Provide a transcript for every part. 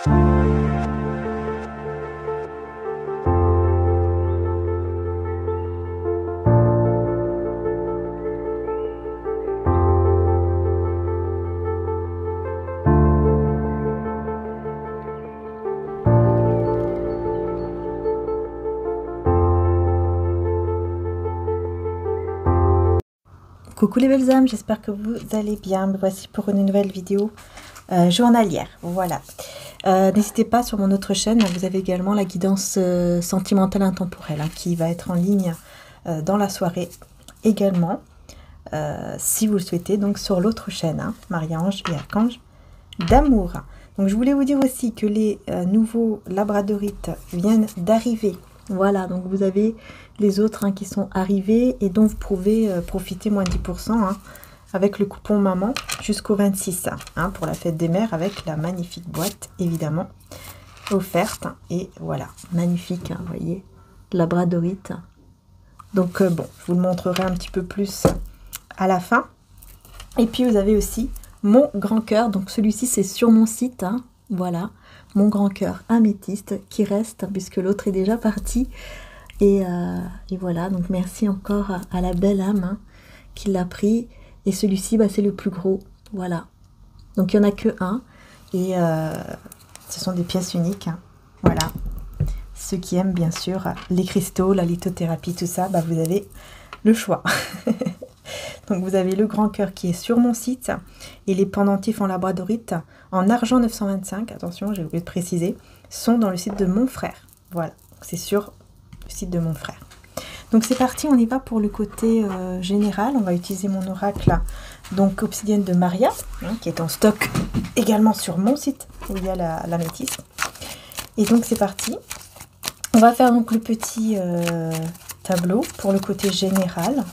Coucou les belles âmes, j'espère que vous allez bien. Me voici pour une nouvelle vidéo journalière. Voilà. N'hésitez pas, sur mon autre chaîne, vous avez également la guidance sentimentale intemporelle qui va être en ligne dans la soirée également, si vous le souhaitez, donc sur l'autre chaîne, Marie-Ange et Archange d'amour. Donc je voulais vous dire aussi que les nouveaux labradorites viennent d'arriver. Voilà, donc vous avez les autres qui sont arrivés et dont vous pouvez profiter moins 10% avec le coupon maman jusqu'au 26 pour la fête des mères, avec la magnifique boîte évidemment offerte. Et voilà, magnifique, vous voyez, labradorite. Donc bon, je vous le montrerai un petit peu plus à la fin. Et puis vous avez aussi mon grand cœur, donc celui-ci c'est sur mon site, voilà, mon grand cœur améthyste qui reste puisque l'autre est déjà parti. Et voilà, donc merci encore à la belle âme qui l'a pris. Et celui-ci, c'est le plus gros, voilà. Donc il n'y en a que un. Et ce sont des pièces uniques, voilà. Ceux qui aiment bien sûr les cristaux, la lithothérapie, tout ça, vous avez le choix. Donc vous avez le grand cœur qui est sur mon site et les pendentifs en labradorite en argent 925, attention, j'ai oublié de préciser, sont dans le site de mon frère. Voilà, c'est sur le site de mon frère. Donc c'est parti, on y va pour le côté général. On va utiliser mon oracle, donc obsidienne de Maria, qui est en stock également sur mon site où il y a la métisse. Et donc c'est parti. On va faire donc le petit tableau pour le côté général.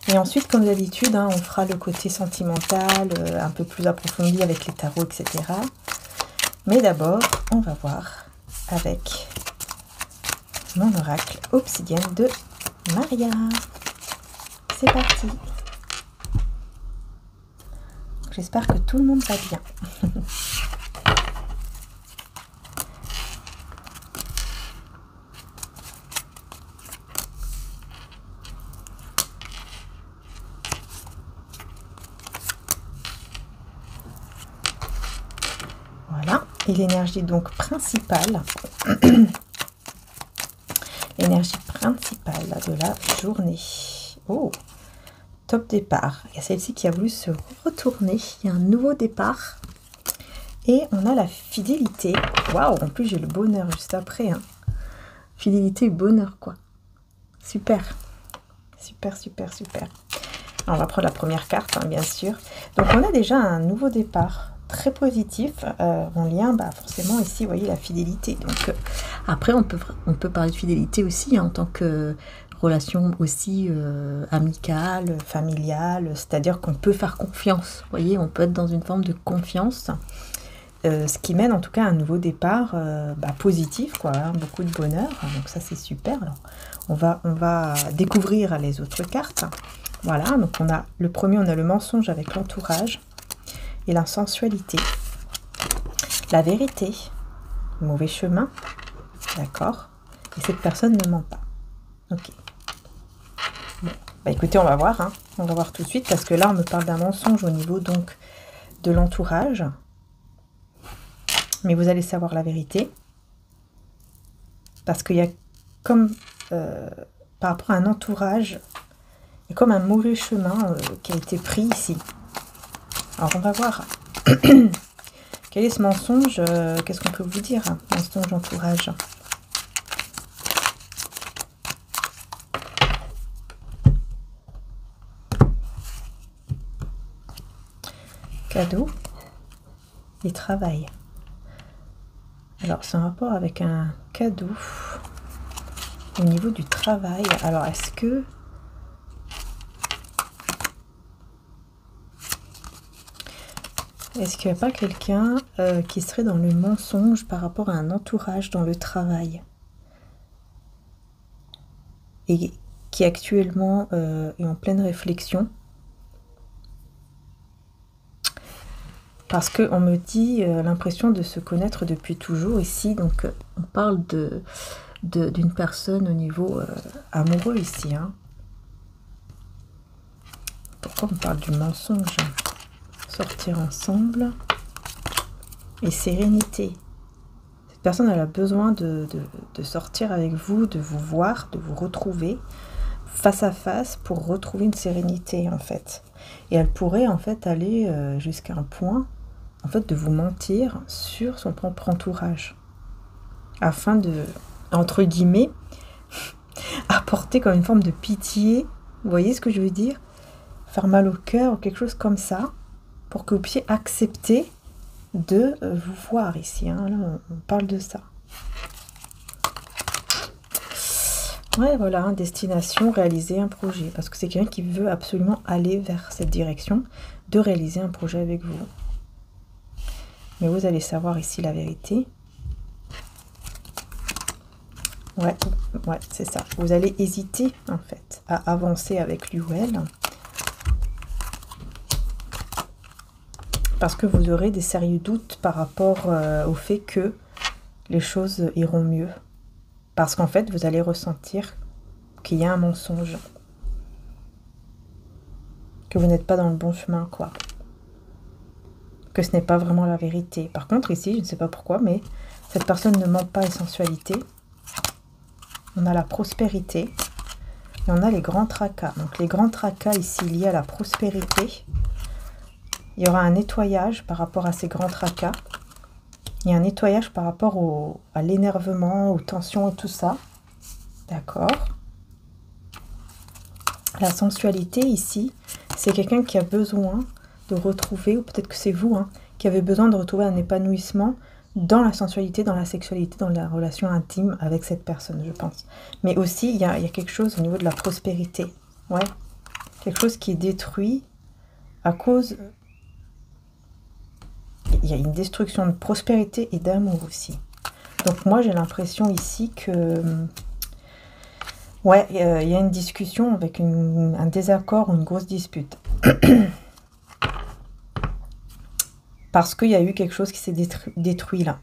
Et ensuite, comme d'habitude, on fera le côté sentimental, un peu plus approfondi avec les tarots, etc. Mais d'abord, on va voir avec mon oracle obsidienne de Maria. C'est parti. J'espère que tout le monde va bien. Voilà. Et l'énergie donc principale. L'énergie principale de la journée. Oh, top départ. Il y a celle-ci qui a voulu se retourner. Il y a un nouveau départ. Et on a la fidélité. Waouh, en plus j'ai le bonheur juste après. Fidélité et bonheur, quoi. Super. Super, super, super. Alors, on va prendre la première carte, bien sûr. Donc on a déjà un nouveau départ. Très positif, en lien forcément ici, vous voyez, la fidélité. Donc après on peut parler de fidélité aussi en tant que relation aussi amicale, familiale, c'est-à-dire qu'on peut faire confiance, vous voyez, on peut être dans une forme de confiance, ce qui mène en tout cas à un nouveau départ positif, quoi, beaucoup de bonheur. Donc ça c'est super. Alors on va découvrir les autres cartes. Voilà, donc on a le premier, on a le mensonge avec l'entourage et la sensualité, la vérité, le mauvais chemin, d'accord, et cette personne ne ment pas. Ok. Bon, écoutez, on va voir, on va voir tout de suite, parce que là on me parle d'un mensonge au niveau donc de l'entourage, mais vous allez savoir la vérité, parce qu'il y a comme par rapport à un entourage, il y a comme un mauvais chemin qui a été pris ici. Alors on va voir quel est ce mensonge, qu'est-ce qu'on peut vous dire, mensonge entourage. Cadeau et travail. Alors c'est un rapport avec un cadeau au niveau du travail. Alors est-ce que qu'il n'y a pas quelqu'un qui serait dans le mensonge par rapport à un entourage dans le travail et qui actuellement est en pleine réflexion Parce qu'on me dit l'impression de se connaître depuis toujours ici. Donc, on parle d'une personne au niveau amoureux ici. Hein. Pourquoi on parle du mensonge? Sortir ensemble et sérénité. Cette personne, elle a besoin de sortir avec vous, de vous voir, de vous retrouver face à face pour retrouver une sérénité, en fait. Et elle pourrait, en fait, aller jusqu'à un point, en fait, de vous mentir sur son propre entourage. Afin de, entre guillemets, apporter comme une forme de pitié. Vous voyez ce que je veux dire? Faire mal au cœur ou quelque chose comme ça, pour que vous puissiez accepter de vous voir ici. Hein. Là, on parle de ça. Ouais, voilà, hein, destination, réaliser un projet. Parce que c'est quelqu'un qui veut absolument aller vers cette direction, de réaliser un projet avec vous. Mais vous allez savoir ici la vérité. Ouais, c'est ça. Vous allez hésiter, en fait, à avancer avec lui ou elle. Parce que vous aurez des sérieux doutes par rapport au fait que les choses iront mieux. Parce qu'en fait, vous allez ressentir qu'il y a un mensonge. Que vous n'êtes pas dans le bon chemin, quoi. Que ce n'est pas vraiment la vérité. Par contre, ici, je ne sais pas pourquoi, mais cette personne ne ment pas à sensualité. On a la prospérité. Et on a les grands tracas. Donc, les grands tracas ici liés à la prospérité. Il y aura un nettoyage par rapport à ces grands tracas. Il y a un nettoyage par rapport à l'énervement, aux tensions et tout ça. D'accord. La sensualité ici, c'est quelqu'un qui a besoin de retrouver, ou peut-être que c'est vous, hein, qui avez besoin de retrouver un épanouissement dans la sensualité, dans la sexualité, dans la relation intime avec cette personne, je pense. Mais aussi, il y a quelque chose au niveau de la prospérité. Ouais. Quelque chose qui est détruit à cause... Il y a une destruction de prospérité et d'amour aussi. Donc moi, j'ai l'impression ici que... Ouais, il y a une discussion avec un désaccord ou une grosse dispute. Parce qu'il y a eu quelque chose qui s'est détruit là.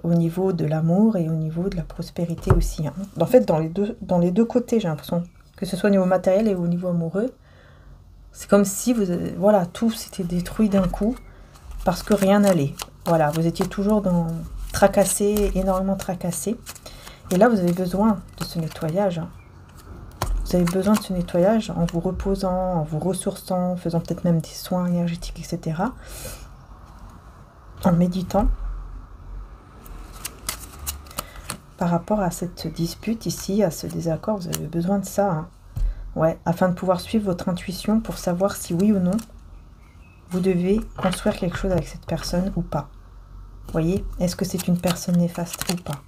Au niveau de l'amour et au niveau de la prospérité aussi. Hein. En fait, dans les deux côtés, j'ai l'impression. Que ce soit au niveau matériel et au niveau amoureux. C'est comme si voilà, tout s'était détruit d'un coup. Parce que rien n'allait. Voilà, vous étiez toujours tracassé, énormément tracassé. Et là, vous avez besoin de ce nettoyage. Hein. Vous avez besoin de ce nettoyage en vous reposant, en vous ressourçant, en faisant peut-être même des soins énergétiques, etc. En méditant. Par rapport à cette dispute ici, à ce désaccord, vous avez besoin de ça. Hein. Ouais, afin de pouvoir suivre votre intuition pour savoir si oui ou non, vous devez construire quelque chose avec cette personne ou pas. Vous voyez, est-ce que c'est une personne néfaste ou pas?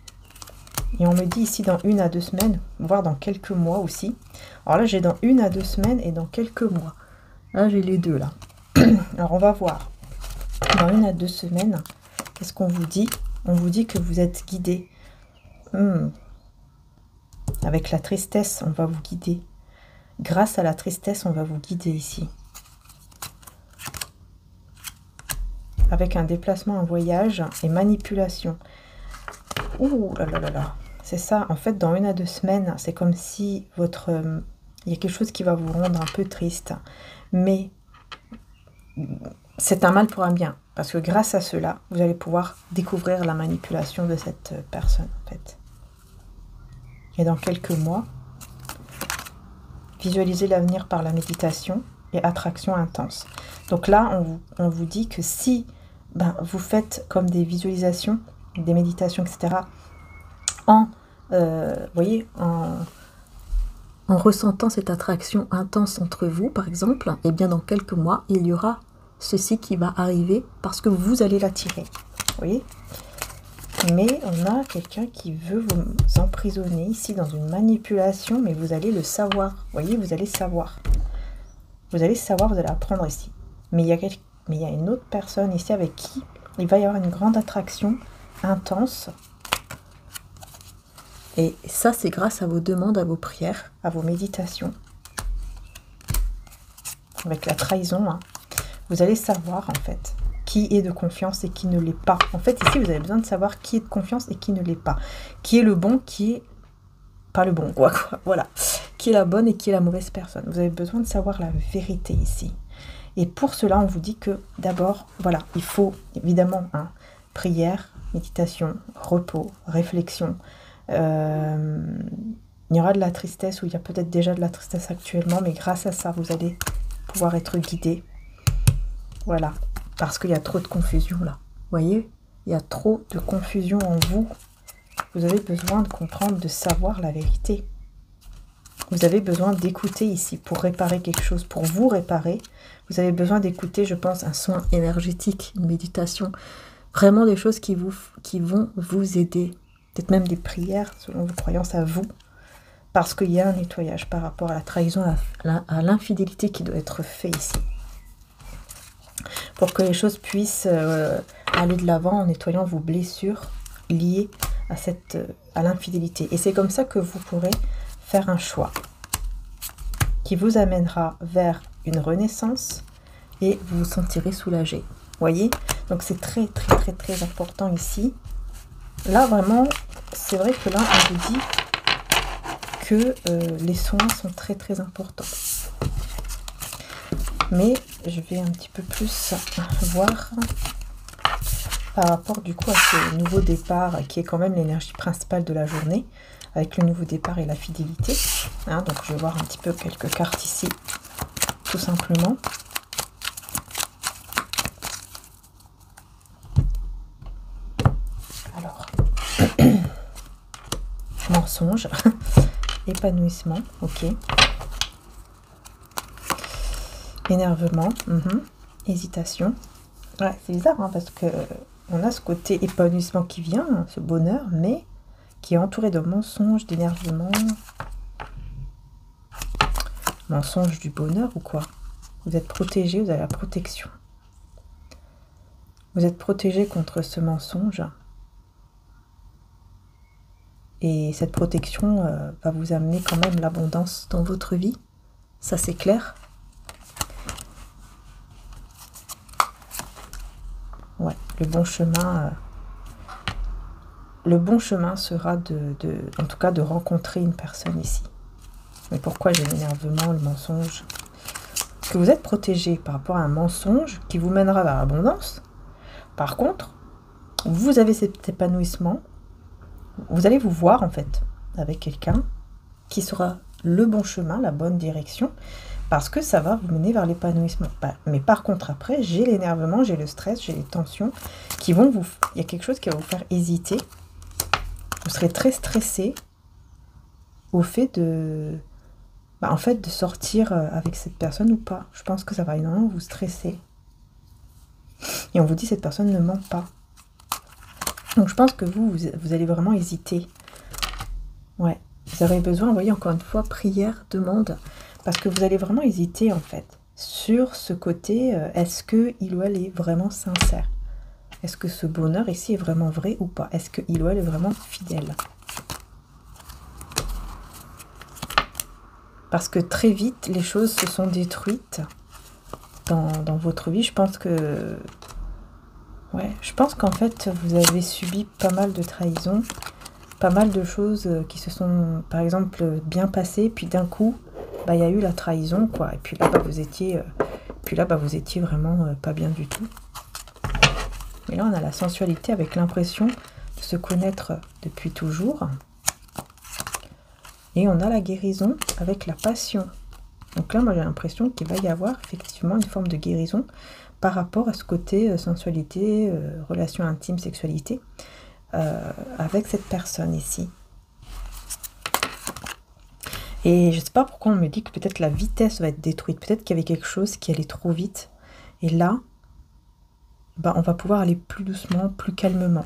Et on me dit ici dans 1 à 2 semaines, voire dans quelques mois aussi. Alors là, j'ai dans 1 à 2 semaines et dans quelques mois. Là, j'ai les deux là. Alors, on va voir. Dans 1 à 2 semaines, qu'est-ce qu'on vous dit? On vous dit que vous êtes guidé. Avec la tristesse, on va vous guider. Grâce à la tristesse, on va vous guider ici. Avec un déplacement, un voyage et manipulation. Ouh là là là là. C'est ça, en fait, dans 1 à 2 semaines, c'est comme si il y a quelque chose qui va vous rendre un peu triste. Mais c'est un mal pour un bien. Parce que grâce à cela, vous allez pouvoir découvrir la manipulation de cette personne, en fait. Et dans quelques mois, visualisez l'avenir par la méditation et attraction intense. Donc là, on vous dit que si vous faites comme des visualisations, des méditations, etc., voyez, en ressentant cette attraction intense entre vous, par exemple, et bien dans quelques mois, il y aura ceci qui va arriver parce que vous allez l'attirer. Vous voyez? Mais on a quelqu'un qui veut vous emprisonner ici dans une manipulation, mais vous allez le savoir. Vous voyez, vous allez savoir. Vous allez savoir, vous allez apprendre ici. Mais il y a une autre personne ici avec qui il va y avoir une grande attraction intense. Et ça, c'est grâce à vos demandes, à vos prières, à vos méditations. Avec la trahison. Hein. vous allez savoir en fait qui est de confiance et qui ne l'est pas. En fait, ici, vous avez besoin de savoir qui est de confiance et qui ne l'est pas. Qui est le bon, qui est pas le bon, quoi. Voilà. Qui est la bonne et qui est la mauvaise personne. Vous avez besoin de savoir la vérité ici. Et pour cela, on vous dit que d'abord, voilà, il faut évidemment prière, méditation, repos, réflexion. Il y aura de la tristesse, ou il y a peut-être déjà de la tristesse actuellement, mais grâce à ça, vous allez pouvoir être guidé. Voilà. Parce qu'il y a trop de confusion là. Vous voyez, il y a trop de confusion en vous. Vous avez besoin de comprendre, de savoir la vérité. Vous avez besoin d'écouter ici pour réparer quelque chose, pour vous réparer. Vous avez besoin d'écouter, je pense, un soin énergétique, une méditation. Vraiment des choses qui vont vous aider. Peut-être même des prières selon vos croyances à vous. Parce qu'il y a un nettoyage par rapport à la trahison, à l'infidélité qui doit être fait ici. Pour que les choses puissent aller de l'avant en nettoyant vos blessures liées à l'infidélité. Et c'est comme ça que vous pourrez faire un choix qui vous amènera vers une renaissance et vous vous sentirez soulagé. Voyez? Donc c'est très très très très important ici. Là vraiment, c'est vrai que là on vous dit que les soins sont très très importants. Mais je vais un petit peu plus voir par rapport du coup à ce nouveau départ qui est quand même l'énergie principale de la journée, avec le nouveau départ et la fidélité. Donc je vais voir un petit peu quelques cartes ici, tout simplement. Alors, mensonge, épanouissement, ok. Énervement, hésitation. Ouais, c'est bizarre parce que on a ce côté épanouissement qui vient, ce bonheur, mais qui est entouré de mensonges, d'énervement. Mensonge du bonheur ou quoi? Vous êtes protégé, vous avez la protection. Vous êtes protégé contre ce mensonge. Et cette protection va vous amener quand même l'abondance dans votre vie. Ça, c'est clair. Ouais, le bon chemin sera en tout cas de rencontrer une personne ici. Mais pourquoi j'ai l'énervement, le mensonge? Parce que vous êtes protégé par rapport à un mensonge qui vous mènera vers l'abondance. Par contre, vous avez cet épanouissement. Vous allez vous voir en fait avec quelqu'un qui sera le bon chemin, la bonne direction, parce que ça va vous mener vers l'épanouissement. Mais par contre après, j'ai l'énervement, j'ai le stress, j'ai les tensions qui vont vous... Il y a quelque chose qui va vous faire hésiter. Vous serez très stressé au fait de... en fait, de sortir avec cette personne ou pas. Je pense que ça va énormément vous stresser. Et on vous dit cette personne ne ment pas. Donc je pense que vous allez vraiment hésiter. Ouais. Vous aurez besoin, vous voyez, encore une fois, prière, demande. Parce que vous allez vraiment hésiter, en fait, sur ce côté, est-ce qu'il ou elle est vraiment sincère? Est-ce que ce bonheur ici est vraiment vrai ou pas? Est-ce qu'il ou elle est vraiment fidèle? Parce que très vite, les choses se sont détruites dans votre vie. Je pense que... Ouais, je pense qu'en fait, vous avez subi pas mal de trahisons, pas mal de choses qui se sont, par exemple, bien passées, puis d'un coup... il y a eu la trahison, quoi. Et puis là, vous étiez vraiment pas bien du tout. Et là, on a la sensualité avec l'impression de se connaître depuis toujours. Et on a la guérison avec la passion. Donc là, moi, j'ai l'impression qu'il va y avoir effectivement une forme de guérison par rapport à ce côté sensualité, relation intime, sexualité, avec cette personne ici. Et je ne sais pas pourquoi on me dit que peut-être la vitesse va être détruite. Peut-être qu'il y avait quelque chose qui allait trop vite. Et là, on va pouvoir aller plus doucement, plus calmement.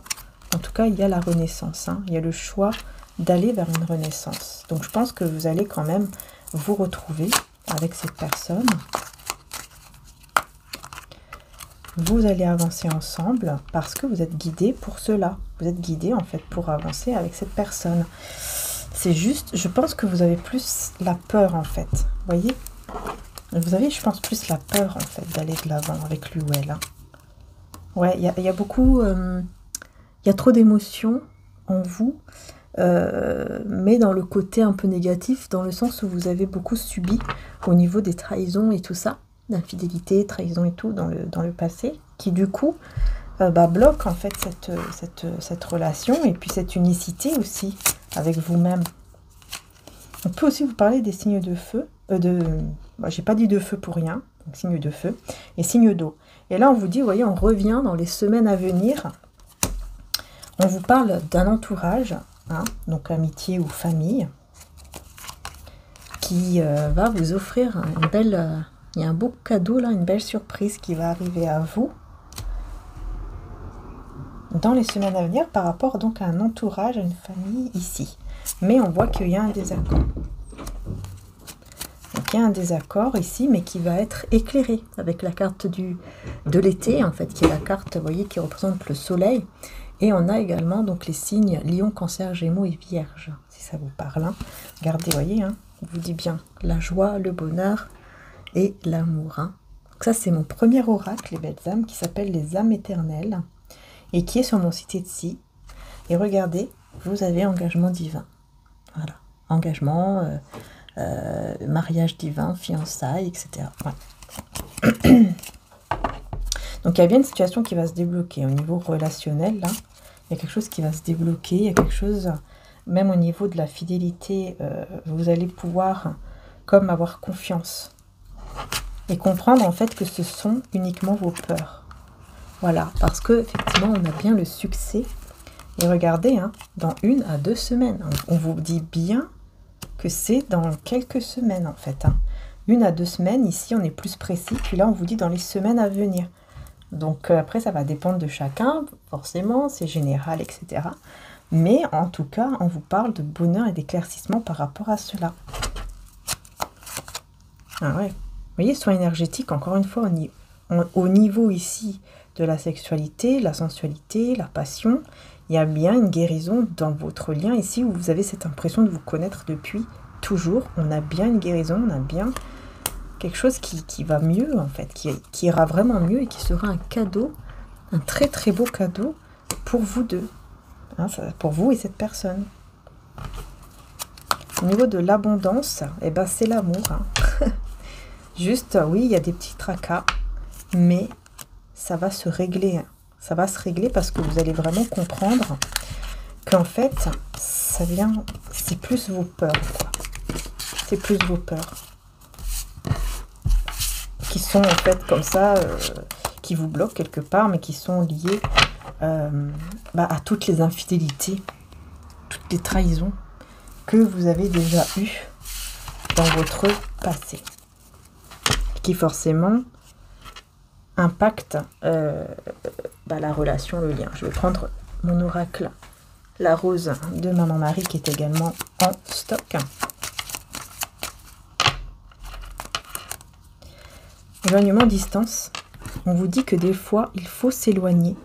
En tout cas, il y a la renaissance. Il y a le choix d'aller vers une renaissance. Donc je pense que vous allez quand même vous retrouver avec cette personne. Vous allez avancer ensemble parce que vous êtes guidés pour cela. Vous êtes guidés en fait pour avancer avec cette personne. C'est juste, je pense que vous avez plus la peur en fait. Vous voyez? Vous avez, je pense, plus la peur, en fait, d'aller de l'avant avec lui ou elle. Hein. Ouais, il y a beaucoup... il y a trop d'émotions en vous, mais dans le côté un peu négatif, dans le sens où vous avez beaucoup subi au niveau des trahisons et tout ça, d'infidélité, trahison et tout dans le passé, qui du coup bloque en fait cette relation et puis cette unicité aussi avec vous-même. On peut aussi vous parler des signes de feu, j'ai pas dit de feu pour rien, donc signes de feu et signes d'eau. Et là on vous dit, vous voyez, on revient dans les semaines à venir, on vous parle d'un entourage, hein, donc amitié ou famille, qui va vous offrir une belle, il y a un beau cadeau là, une belle surprise qui va arriver à vous dans les semaines à venir par rapport donc à un entourage, à une famille ici. Mais on voit qu'il y a un désaccord. Donc il y a un désaccord ici, mais qui va être éclairé avec la carte de l'été, en fait, qui est la carte, vous voyez, qui représente le soleil. Et on a également donc les signes Lion, Cancer, Gémeaux et Vierge, si ça vous parle. Hein. Regardez, vous voyez, hein, on vous dit bien la joie, le bonheur et l'amour. Hein. Donc ça, c'est mon premier oracle, les belles âmes, qui s'appelle les âmes éternelles et qui est sur mon site Etsy. Et regardez, vous avez engagement divin. Voilà, engagement, mariage divin, fiançailles, etc. Ouais. Donc il y a bien une situation qui va se débloquer au niveau relationnel, là. Il y a quelque chose qui va se débloquer, il y a quelque chose, même au niveau de la fidélité, vous allez pouvoir comme avoir confiance et comprendre en fait que ce sont uniquement vos peurs. Voilà, parce que effectivement on a bien le succès. Et regardez, hein, dans 1 à 2 semaines, on vous dit bien que c'est dans quelques semaines en fait. Hein. 1 à 2 semaines, ici on est plus précis, puis là on vous dit dans les semaines à venir. Donc après ça va dépendre de chacun, forcément, c'est général, etc. Mais en tout cas, on vous parle de bonheur et d'éclaircissement par rapport à cela. Ah ouais, vous voyez, soin énergétique, encore une fois, au niveau ici de la sexualité, la sensualité, la passion, il y a bien une guérison dans votre lien ici où vous avez cette impression de vous connaître depuis toujours. On a bien une guérison, on a bien quelque chose qui va mieux en fait, qui ira vraiment mieux et qui sera un cadeau, un très très beau cadeau pour vous deux, hein, pour vous et cette personne. Au niveau de l'abondance, eh ben, c'est l'amour. Hein. Juste, oui, il y a des petits tracas, mais ça va se régler. Hein. Ça va se régler parce que vous allez vraiment comprendre qu'en fait, ça vient, c'est plus vos peurs. C'est plus vos peurs. Qui sont en fait comme ça, qui vous bloquent quelque part, mais qui sont liées à toutes les infidélités, toutes les trahisons que vous avez déjà eues dans votre passé. Qui forcément impactent la relation, le lien. Je vais prendre mon oracle, la rose de Maman Marie, qui est également en stock. Éloignement, distance. On vous dit que des fois, il faut s'éloigner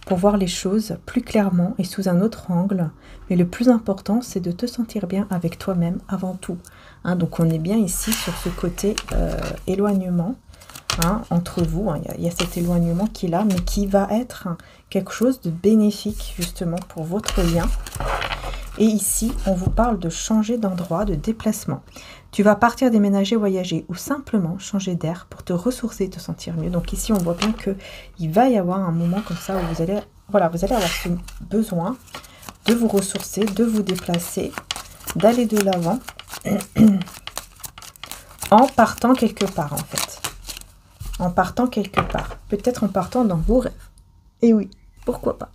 pour voir les choses plus clairement et sous un autre angle. Mais le plus important, c'est de te sentir bien avec toi-même avant tout. Hein, donc, on est bien ici sur ce côté éloignement entre vous. Hein, il y a cet éloignement qui est là, mais qui va être quelque chose de bénéfique justement pour votre lien. Et ici, on vous parle de changer d'endroit, de déplacement. Tu vas partir, déménager, voyager ou simplement changer d'air pour te ressourcer et te sentir mieux. Donc ici, on voit bien qu'il va y avoir un moment comme ça où vous allez avoir ce besoin de vous ressourcer, de vous déplacer, d'aller de l'avant en partant quelque part en fait. En partant quelque part. Peut-être en partant dans vos rêves. Et oui, pourquoi pas.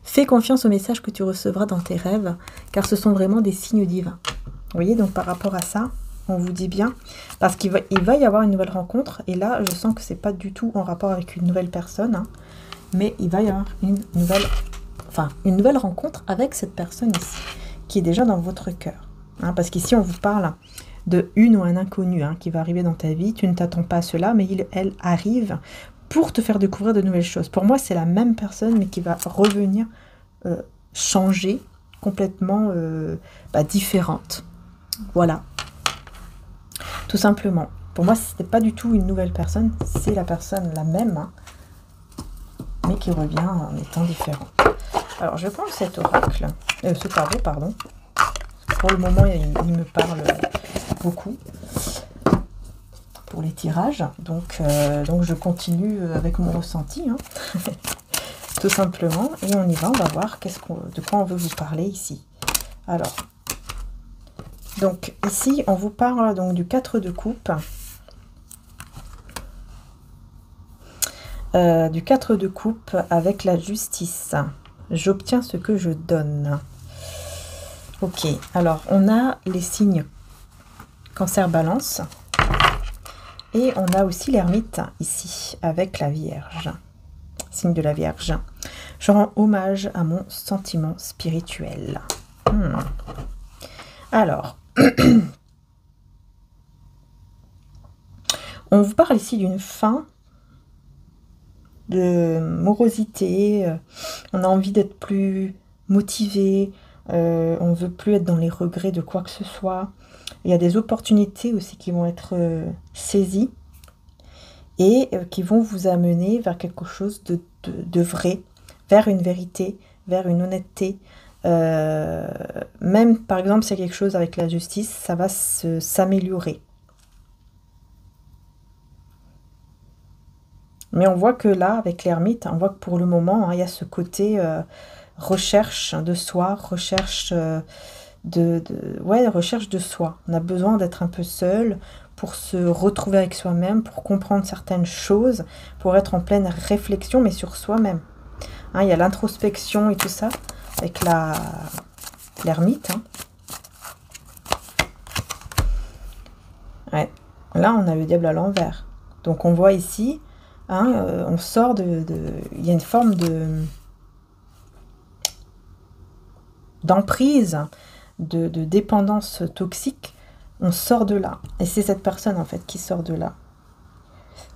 Fais confiance aux messages que tu recevras dans tes rêves, car ce sont vraiment des signes divins. Vous voyez, donc par rapport à ça, on vous dit bien, parce qu'il va y avoir une nouvelle rencontre, et là, je sens que c'est pas du tout en rapport avec une nouvelle personne, hein, mais il va y avoir une nouvelle rencontre avec cette personne ici, qui est déjà dans votre cœur. Hein, parce qu'ici, on vous parle de une ou un inconnu qui va arriver dans ta vie, tu ne t'attends pas à cela, mais elle arrive pour te faire découvrir de nouvelles choses. Pour moi, c'est la même personne, mais qui va revenir changer, complètement différente. Voilà. Tout simplement. Pour moi, ce n'est pas du tout une nouvelle personne, c'est la personne la même, hein, mais qui revient en étant différent. Alors, je prends cet oracle, ce tarot, pardon. Pour le moment, il me parle beaucoup pour les tirages. Donc je continue avec mon ressenti, hein, tout simplement. Et on y va, on va voir de quoi on veut vous parler ici. Alors, donc ici, on vous parle donc du 4 de coupe. Du 4 de coupe avec la justice. J'obtiens ce que je donne. Ok, alors on a les signes Cancer, Balance. Et on a aussi l'ermite ici avec la Vierge. Signe de la Vierge. Je rends hommage à mon sentiment spirituel. Alors, on vous parle ici d'une fin de morosité, on a envie d'être plus motivé, on veut plus être dans les regrets de quoi que ce soit. Il y a des opportunités aussi qui vont être saisies et qui vont vous amener vers quelque chose de vrai, vers une vérité, vers une honnêteté. Même par exemple, s'il y a quelque chose avec la justice, ça va s'améliorer. Mais on voit que là, avec l'ermite, on voit que pour le moment, hein, il y a ce côté recherche de soi, recherche recherche de soi. On a besoin d'être un peu seul pour se retrouver avec soi-même, pour comprendre certaines choses, pour être en pleine réflexion, mais sur soi-même. Hein, il y a l'introspection et tout ça, avec l'ermite. Hein. Ouais. Là, on a le diable à l'envers. Donc, on voit ici... Hein, on sort il y a une forme d'emprise, de dépendance toxique. On sort de là. Et c'est cette personne, en fait, qui sort de là.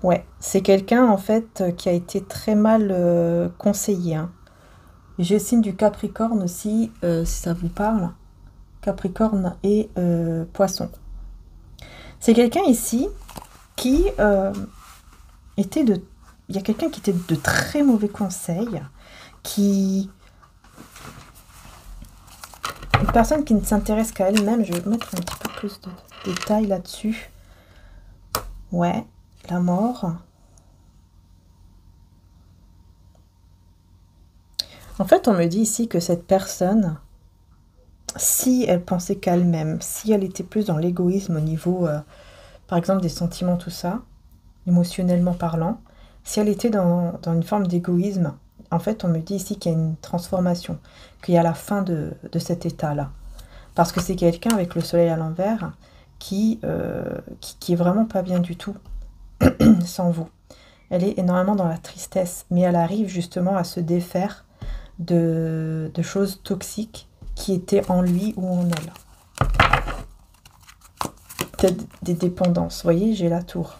Ouais, c'est quelqu'un, en fait, qui a été très mal conseillé. Hein. J'ai le signe du Capricorne aussi, si ça vous parle. Capricorne et Poisson. C'est quelqu'un ici qui... il y a quelqu'un qui était de très mauvais conseils, une personne qui ne s'intéresse qu'à elle-même. Je vais mettre un petit peu plus de détails là-dessus. Ouais, la mort. En fait, on me dit ici que cette personne, si elle pensait qu'à elle-même, si elle était plus dans l'égoïsme au niveau, par exemple, des sentiments, tout ça, émotionnellement parlant, si elle était dans une forme d'égoïsme, en fait, on me dit ici qu'il y a une transformation, qu'il y a la fin de cet état-là. Parce que c'est quelqu'un avec le soleil à l'envers qui est vraiment pas bien du tout sans vous. Elle est énormément dans la tristesse, mais elle arrive justement à se défaire de choses toxiques qui étaient en lui ou en elle. Peut-être des dépendances. Vous voyez, j'ai la tour.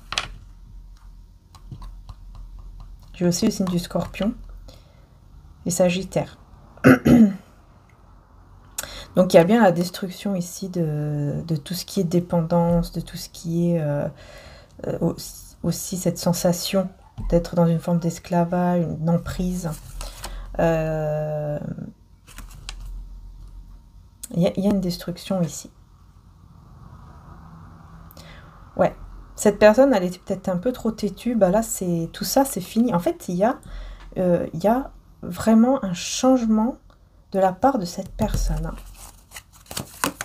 J'ai aussi le signe du Scorpion et Sagittaire. Donc il y a bien la destruction ici de tout ce qui est dépendance, de tout ce qui est aussi cette sensation d'être dans une forme d'esclavage, une emprise. Il y a une destruction ici. Ouais. Cette personne, elle était peut-être un peu trop têtue. Bah là, tout ça, c'est fini. En fait, il y a vraiment un changement de la part de cette personne.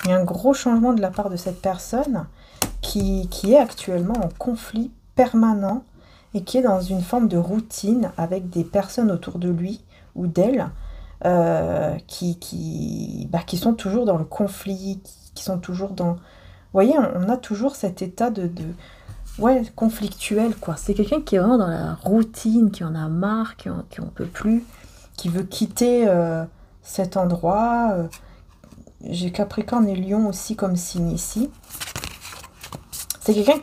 Il y a un gros changement de la part de cette personne qui est actuellement en conflit permanent et qui est dans une forme de routine avec des personnes autour de lui ou d'elle qui sont toujours dans le conflit, qui sont toujours dans... Vous voyez, on a toujours cet état ouais, conflictuel, quoi. C'est quelqu'un qui est vraiment dans la routine, qui en a marre, qui en peut plus, qui veut quitter cet endroit. J'ai Capricorne et Lion aussi comme signe ici. C'est quelqu'un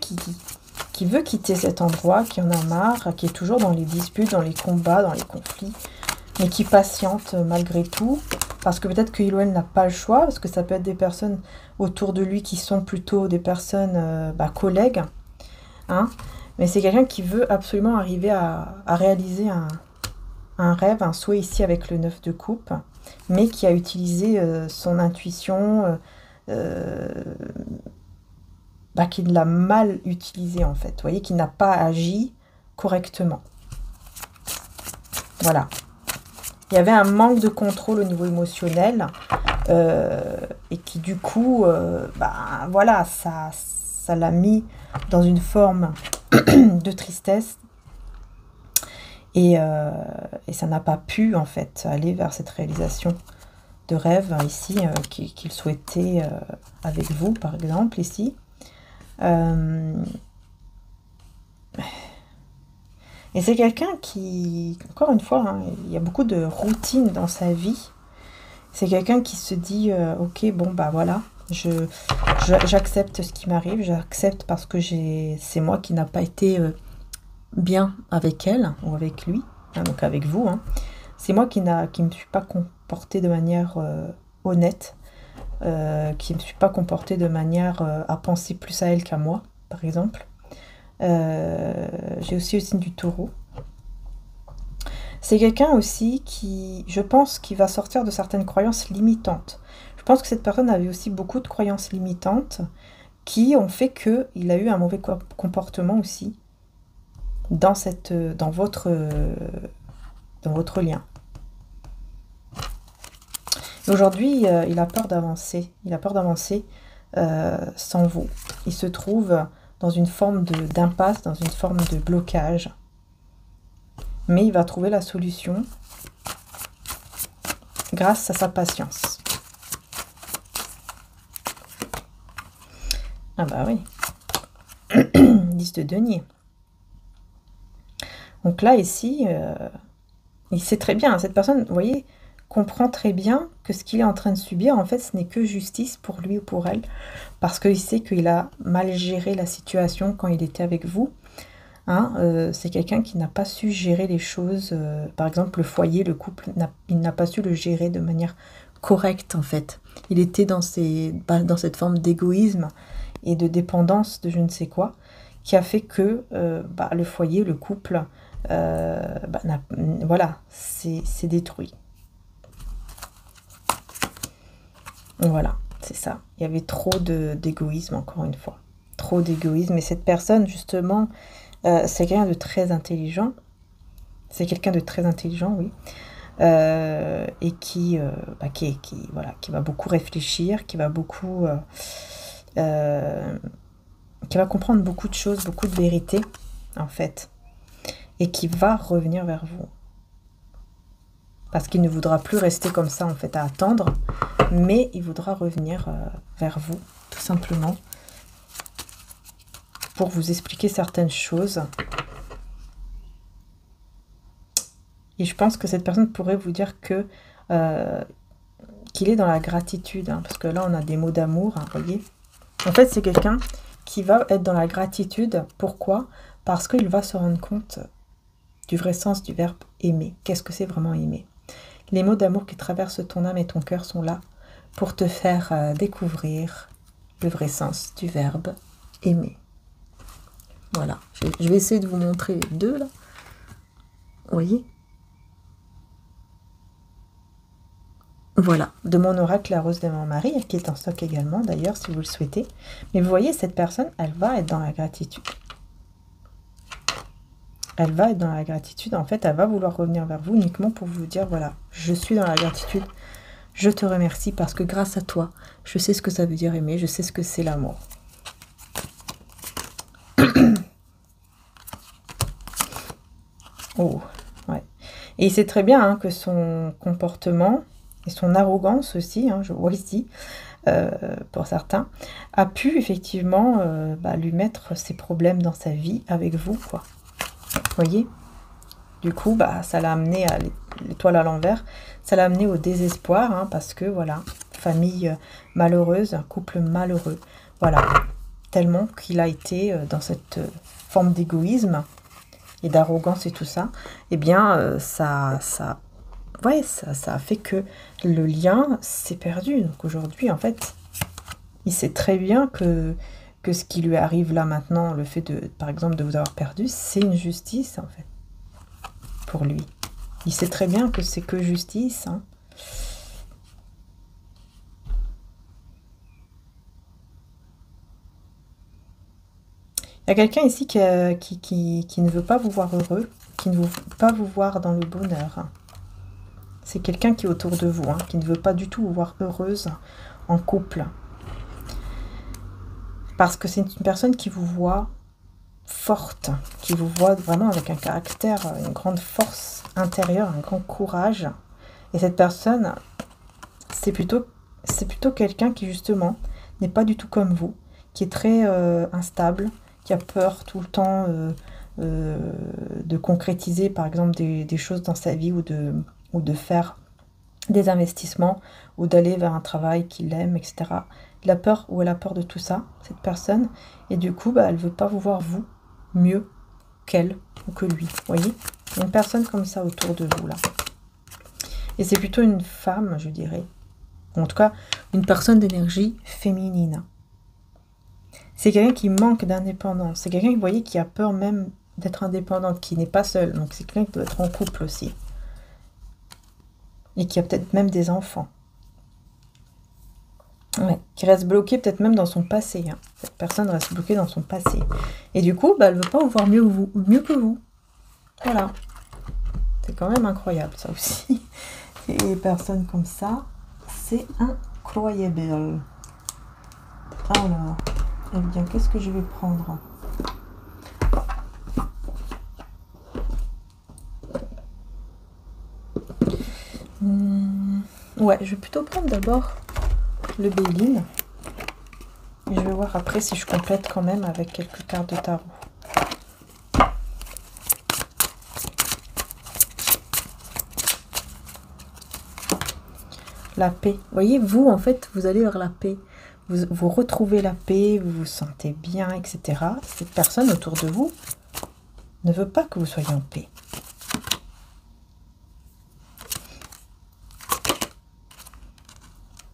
qui veut quitter cet endroit, qui en a marre, qui est toujours dans les disputes, dans les combats, dans les conflits, mais qui patiente malgré tout, parce que peut-être qu'il ou elle n'a pas le choix, parce que ça peut être des personnes autour de lui qui sont plutôt des personnes collègues, hein, mais c'est quelqu'un qui veut absolument arriver à réaliser un rêve, un souhait ici avec le 9 de coupe, mais qui a utilisé son intuition, qui l'a mal utilisé en fait. Vous voyez, qui n'a pas agi correctement. Voilà. Il y avait un manque de contrôle au niveau émotionnel et qui du coup, voilà, ça l'a mis dans une forme de tristesse et ça n'a pas pu en fait aller vers cette réalisation de rêve ici qu'il souhaitait avec vous par exemple ici. Et c'est quelqu'un qui, encore une fois, hein, il y a beaucoup de routine dans sa vie. C'est quelqu'un qui se dit, ok, bon, bah voilà, j'accepte ce qui m'arrive, j'accepte parce que c'est moi qui n'a pas été bien avec elle ou avec lui, hein, donc avec vous. Hein. C'est moi qui ne me suis pas comportée de manière honnête, qui ne me suis pas comportée de manière à penser plus à elle qu'à moi, par exemple. J'ai aussi le signe du taureau. C'est quelqu'un aussi qui, je pense, qui va sortir de certaines croyances limitantes. Je pense que cette personne avait aussi beaucoup de croyances limitantes qui ont fait qu'il a eu un mauvais comportement aussi dans votre lien. Aujourd'hui, il a peur d'avancer. Il a peur d'avancer sans vous. Il se trouve dans une forme d'impasse, dans une forme de blocage. Mais il va trouver la solution grâce à sa patience. Ah bah oui. 10 de denier. Donc là, ici, il sait très bien, cette personne, vous voyez, comprend très bien que ce qu'il est en train de subir, en fait, ce n'est que justice pour lui ou pour elle, parce qu'il sait qu'il a mal géré la situation quand il était avec vous. Hein, c'est quelqu'un qui n'a pas su gérer les choses, par exemple le foyer, le couple, il n'a pas su le gérer de manière correcte en fait. Il était dans cette forme d'égoïsme et de dépendance de je ne sais quoi, qui a fait que le foyer, le couple, voilà, c'est détruit. Voilà, c'est ça. Il y avait trop d'égoïsme, encore une fois. Trop d'égoïsme. Et cette personne, justement, c'est quelqu'un de très intelligent. C'est quelqu'un de très intelligent, oui. Et qui va beaucoup réfléchir, qui va comprendre beaucoup de choses, beaucoup de vérités, en fait. Et qui va revenir vers vous. Parce qu'il ne voudra plus rester comme ça, en fait, à attendre. Mais il voudra revenir vers vous, tout simplement. Pour vous expliquer certaines choses. Et je pense que cette personne pourrait vous dire qu'il est dans la gratitude. Hein, parce que là, on a des mots d'amour, hein, voyez. En fait, c'est quelqu'un qui va être dans la gratitude. Pourquoi? Parce qu'il va se rendre compte du vrai sens du verbe aimer. Qu'est-ce que c'est vraiment aimer? Les mots d'amour qui traversent ton âme et ton cœur sont là pour te faire découvrir le vrai sens du verbe aimer. Voilà, je vais essayer de vous montrer les deux là. Vous voyez? Voilà, de mon oracle la rose de mon mari, qui est en stock également d'ailleurs si vous le souhaitez. Mais vous voyez, cette personne, elle va être dans la gratitude. Elle va être dans la gratitude, en fait, elle va vouloir revenir vers vous uniquement pour vous dire, voilà, je suis dans la gratitude, je te remercie parce que grâce à toi, je sais ce que ça veut dire aimer, je sais ce que c'est l'amour. Oh, ouais. Et il sait très bien hein, que son comportement et son arrogance aussi, hein, je vois ici, pour certains, a pu effectivement lui mettre ses problèmes dans sa vie avec vous, quoi. Vous voyez? Du coup, ça l'a amené à l'étoile à l'envers, ça l'a amené au désespoir, hein, parce que, voilà, famille malheureuse, un couple malheureux, voilà, tellement qu'il a été dans cette forme d'égoïsme et d'arrogance et tout ça, eh bien, ça a fait que le lien s'est perdu. Donc aujourd'hui, en fait, il sait très bien que que ce qui lui arrive là maintenant, le fait de, par exemple, de vous avoir perdu, c'est une justice en fait, pour lui. Il sait très bien que c'est que justice, hein. Il y a quelqu'un ici qui ne veut pas vous voir heureux, qui ne veut pas vous voir dans le bonheur. C'est quelqu'un qui est autour de vous, hein, qui ne veut pas du tout vous voir heureuse en couple. Parce que c'est une personne qui vous voit forte, qui vous voit vraiment avec un caractère, une grande force intérieure, un grand courage. Et cette personne, c'est plutôt quelqu'un qui justement n'est pas du tout comme vous, qui est très instable, qui a peur tout le temps de concrétiser par exemple des choses dans sa vie ou de faire des investissements ou d'aller vers un travail qu'il aime, etc. Il a peur ou elle a peur de tout ça, cette personne, et du coup, bah, elle ne veut pas vous voir vous mieux qu'elle ou que lui. Vous voyez, il y a une personne comme ça autour de vous là. Et c'est plutôt une femme, je dirais. En tout cas, une personne d'énergie féminine. C'est quelqu'un qui manque d'indépendance. C'est quelqu'un, vous voyez, qui a peur même d'être indépendante, qui n'est pas seul. Donc c'est quelqu'un qui doit être en couple aussi. Et qui a peut-être même des enfants. Ouais, qui reste bloqué peut-être même dans son passé. Hein. Cette personne reste bloquée dans son passé. Et du coup, bah, elle ne veut pas vous voir mieux que vous. Voilà. C'est quand même incroyable, ça aussi. Et les personnes comme ça, c'est incroyable. Alors, eh bien, qu'est-ce que je vais prendre ? Ouais, je vais plutôt prendre d'abord le Béline. Et je vais voir après si je complète quand même avec quelques cartes de tarot. La paix. Vous voyez, vous, en fait, vous allez vers la paix. Vous retrouvez la paix, vous vous sentez bien, etc. Cette personne autour de vous ne veut pas que vous soyez en paix.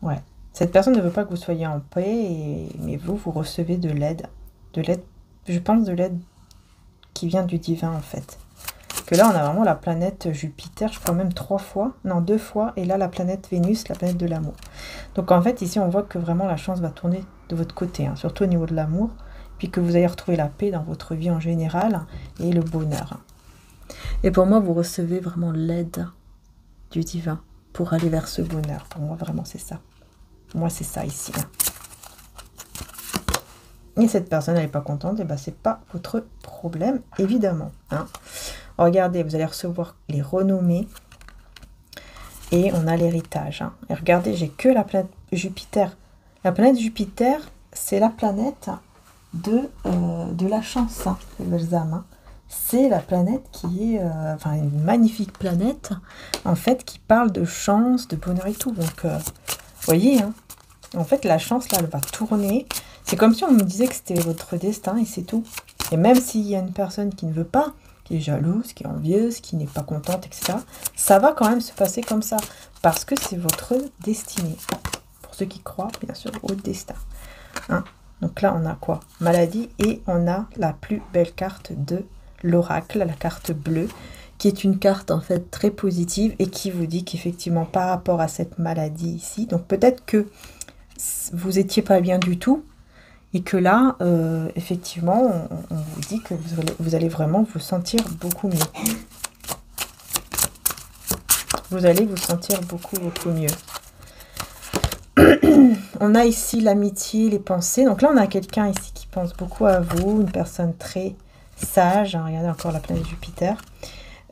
Ouais. Cette personne ne veut pas que vous soyez en paix, mais vous recevez de l'aide. Je pense de l'aide qui vient du divin, en fait. Que là, on a vraiment la planète Jupiter, je crois même 3 fois, non 2 fois, et là, la planète Vénus, la planète de l'amour. Donc, en fait, ici, on voit que vraiment la chance va tourner de votre côté, hein, surtout au niveau de l'amour, puis que vous allez retrouver la paix dans votre vie en général, et le bonheur. Et pour moi, vous recevez vraiment l'aide du divin pour aller vers ce bonheur. Pour moi, vraiment, c'est ça. Pour moi, c'est ça, ici. Hein. Et cette personne, elle n'est pas contente, et ben c'est pas votre problème, évidemment. Hein. Regardez, vous allez recevoir les renommées et on a l'héritage. Hein. Et regardez, j'ai que la planète Jupiter. La planète Jupiter, c'est la planète de la chance, hein, les belles âmes. Hein. C'est la planète qui est, enfin, une magnifique planète, en fait, qui parle de chance, de bonheur et tout. Donc, vous voyez, hein, en fait, la chance, là, elle va tourner. C'est comme si on me disait que c'était votre destin et c'est tout. Et même s'il y a une personne qui ne veut pas, qui est jalouse, qui est envieuse, qui n'est pas contente, etc., ça va quand même se passer comme ça. Parce que c'est votre destinée. Pour ceux qui croient, bien sûr, au destin. Hein. Donc là, on a quoi? Maladie. Et on a la plus belle carte de l'oracle, la carte bleue, qui est une carte en fait très positive et qui vous dit qu'effectivement, par rapport à cette maladie ici, donc peut-être que vous n'étiez pas bien du tout, et que là, effectivement, on vous dit que vous allez vraiment vous sentir beaucoup mieux. Vous allez vous sentir beaucoup mieux. On a ici l'amitié, les pensées. Donc là, on a quelqu'un ici qui pense beaucoup à vous, une personne très sage. Hein, regardez encore la planète Jupiter.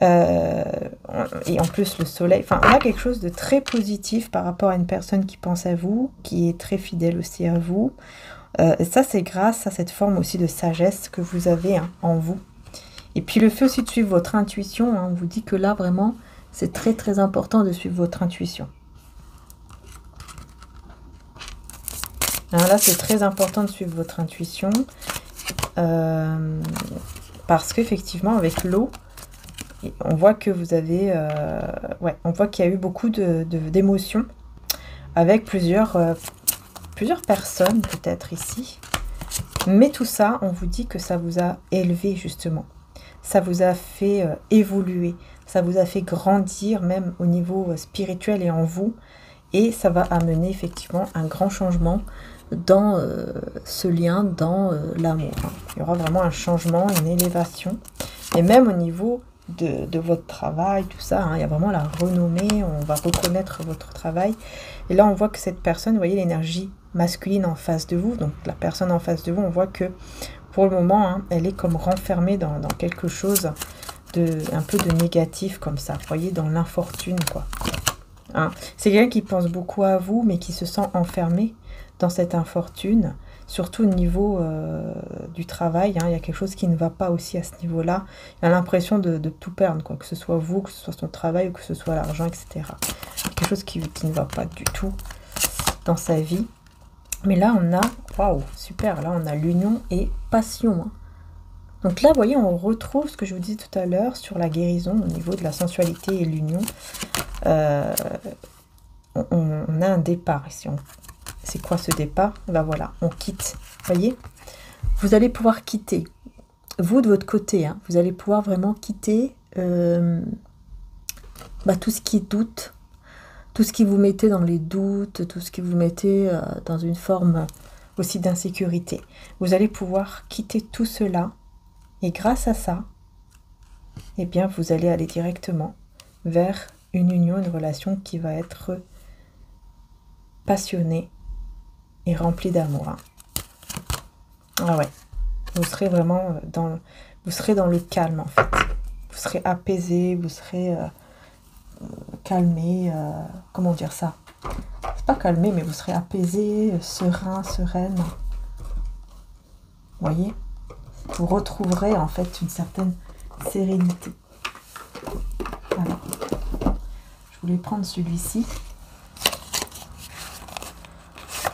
Et en plus, le soleil. Enfin, on a quelque chose de très positif par rapport à une personne qui pense à vous, qui est très fidèle aussi à vous. Et ça, c'est grâce à cette forme aussi de sagesse que vous avez hein, en vous. Et puis le fait aussi de suivre votre intuition, hein, on vous dit que là, vraiment, c'est très très important de suivre votre intuition. Alors là, c'est très important de suivre votre intuition. Parce qu'effectivement, avec l'eau, on voit que vous avez... ouais, on voit qu'il y a eu beaucoup d'émotions avec plusieurs personnes peut-être ici Mais tout ça, on vous dit que ça vous a élevé justement. Ça vous a fait évoluer. Ça vous a fait grandir même au niveau spirituel et en vous. Et ça va amener effectivement un grand changement dans ce lien, dans l'amour. Il y aura vraiment un changement, une élévation. Et même au niveau de votre travail, tout ça, il y a vraiment la renommée, on va reconnaître votre travail. Et là, on voit que cette personne, vous voyez l'énergie masculine en face de vous, donc la personne en face de vous, on voit que pour le moment, elle est comme renfermée dans quelque chose un peu de négatif comme ça, vous voyez, dans l'infortune, quoi. C'est quelqu'un qui pense beaucoup à vous, mais qui se sent enfermé dans cette infortune, surtout au niveau du travail. Il y a quelque chose qui ne va pas aussi à ce niveau-là. Il a l'impression de tout perdre, quoi, que ce soit vous, que ce soit son travail, ou que ce soit l'argent, etc. Quelque chose qui ne va pas du tout dans sa vie. Mais là, on a, waouh, super, là, on a l'union et passion. Donc là, vous voyez, on retrouve ce que je vous disais tout à l'heure sur la guérison au niveau de la sensualité et l'union. On a un départ ici. C'est quoi ce départ? Ben voilà, on quitte. Vous voyez, vous allez pouvoir quitter. Vous, de votre côté, vous allez pouvoir vraiment quitter tout ce qui est doute, tout ce qui vous mettait dans les doutes, tout ce qui vous mettait dans une forme aussi d'insécurité. Vous allez pouvoir quitter tout cela. Et grâce à ça, eh bien, vous allez aller directement vers une union, une relation qui va être passionnée et remplie d'amour. Ah ouais, vous serez vraiment vous serez dans le calme en fait. Vous serez apaisé, vous serez calmé, comment dire ça? C'est pas calmé, mais vous serez apaisé, serein, sereine. Vous voyez? Vous retrouverez en fait une certaine sérénité. Alors, je voulais prendre celui-ci.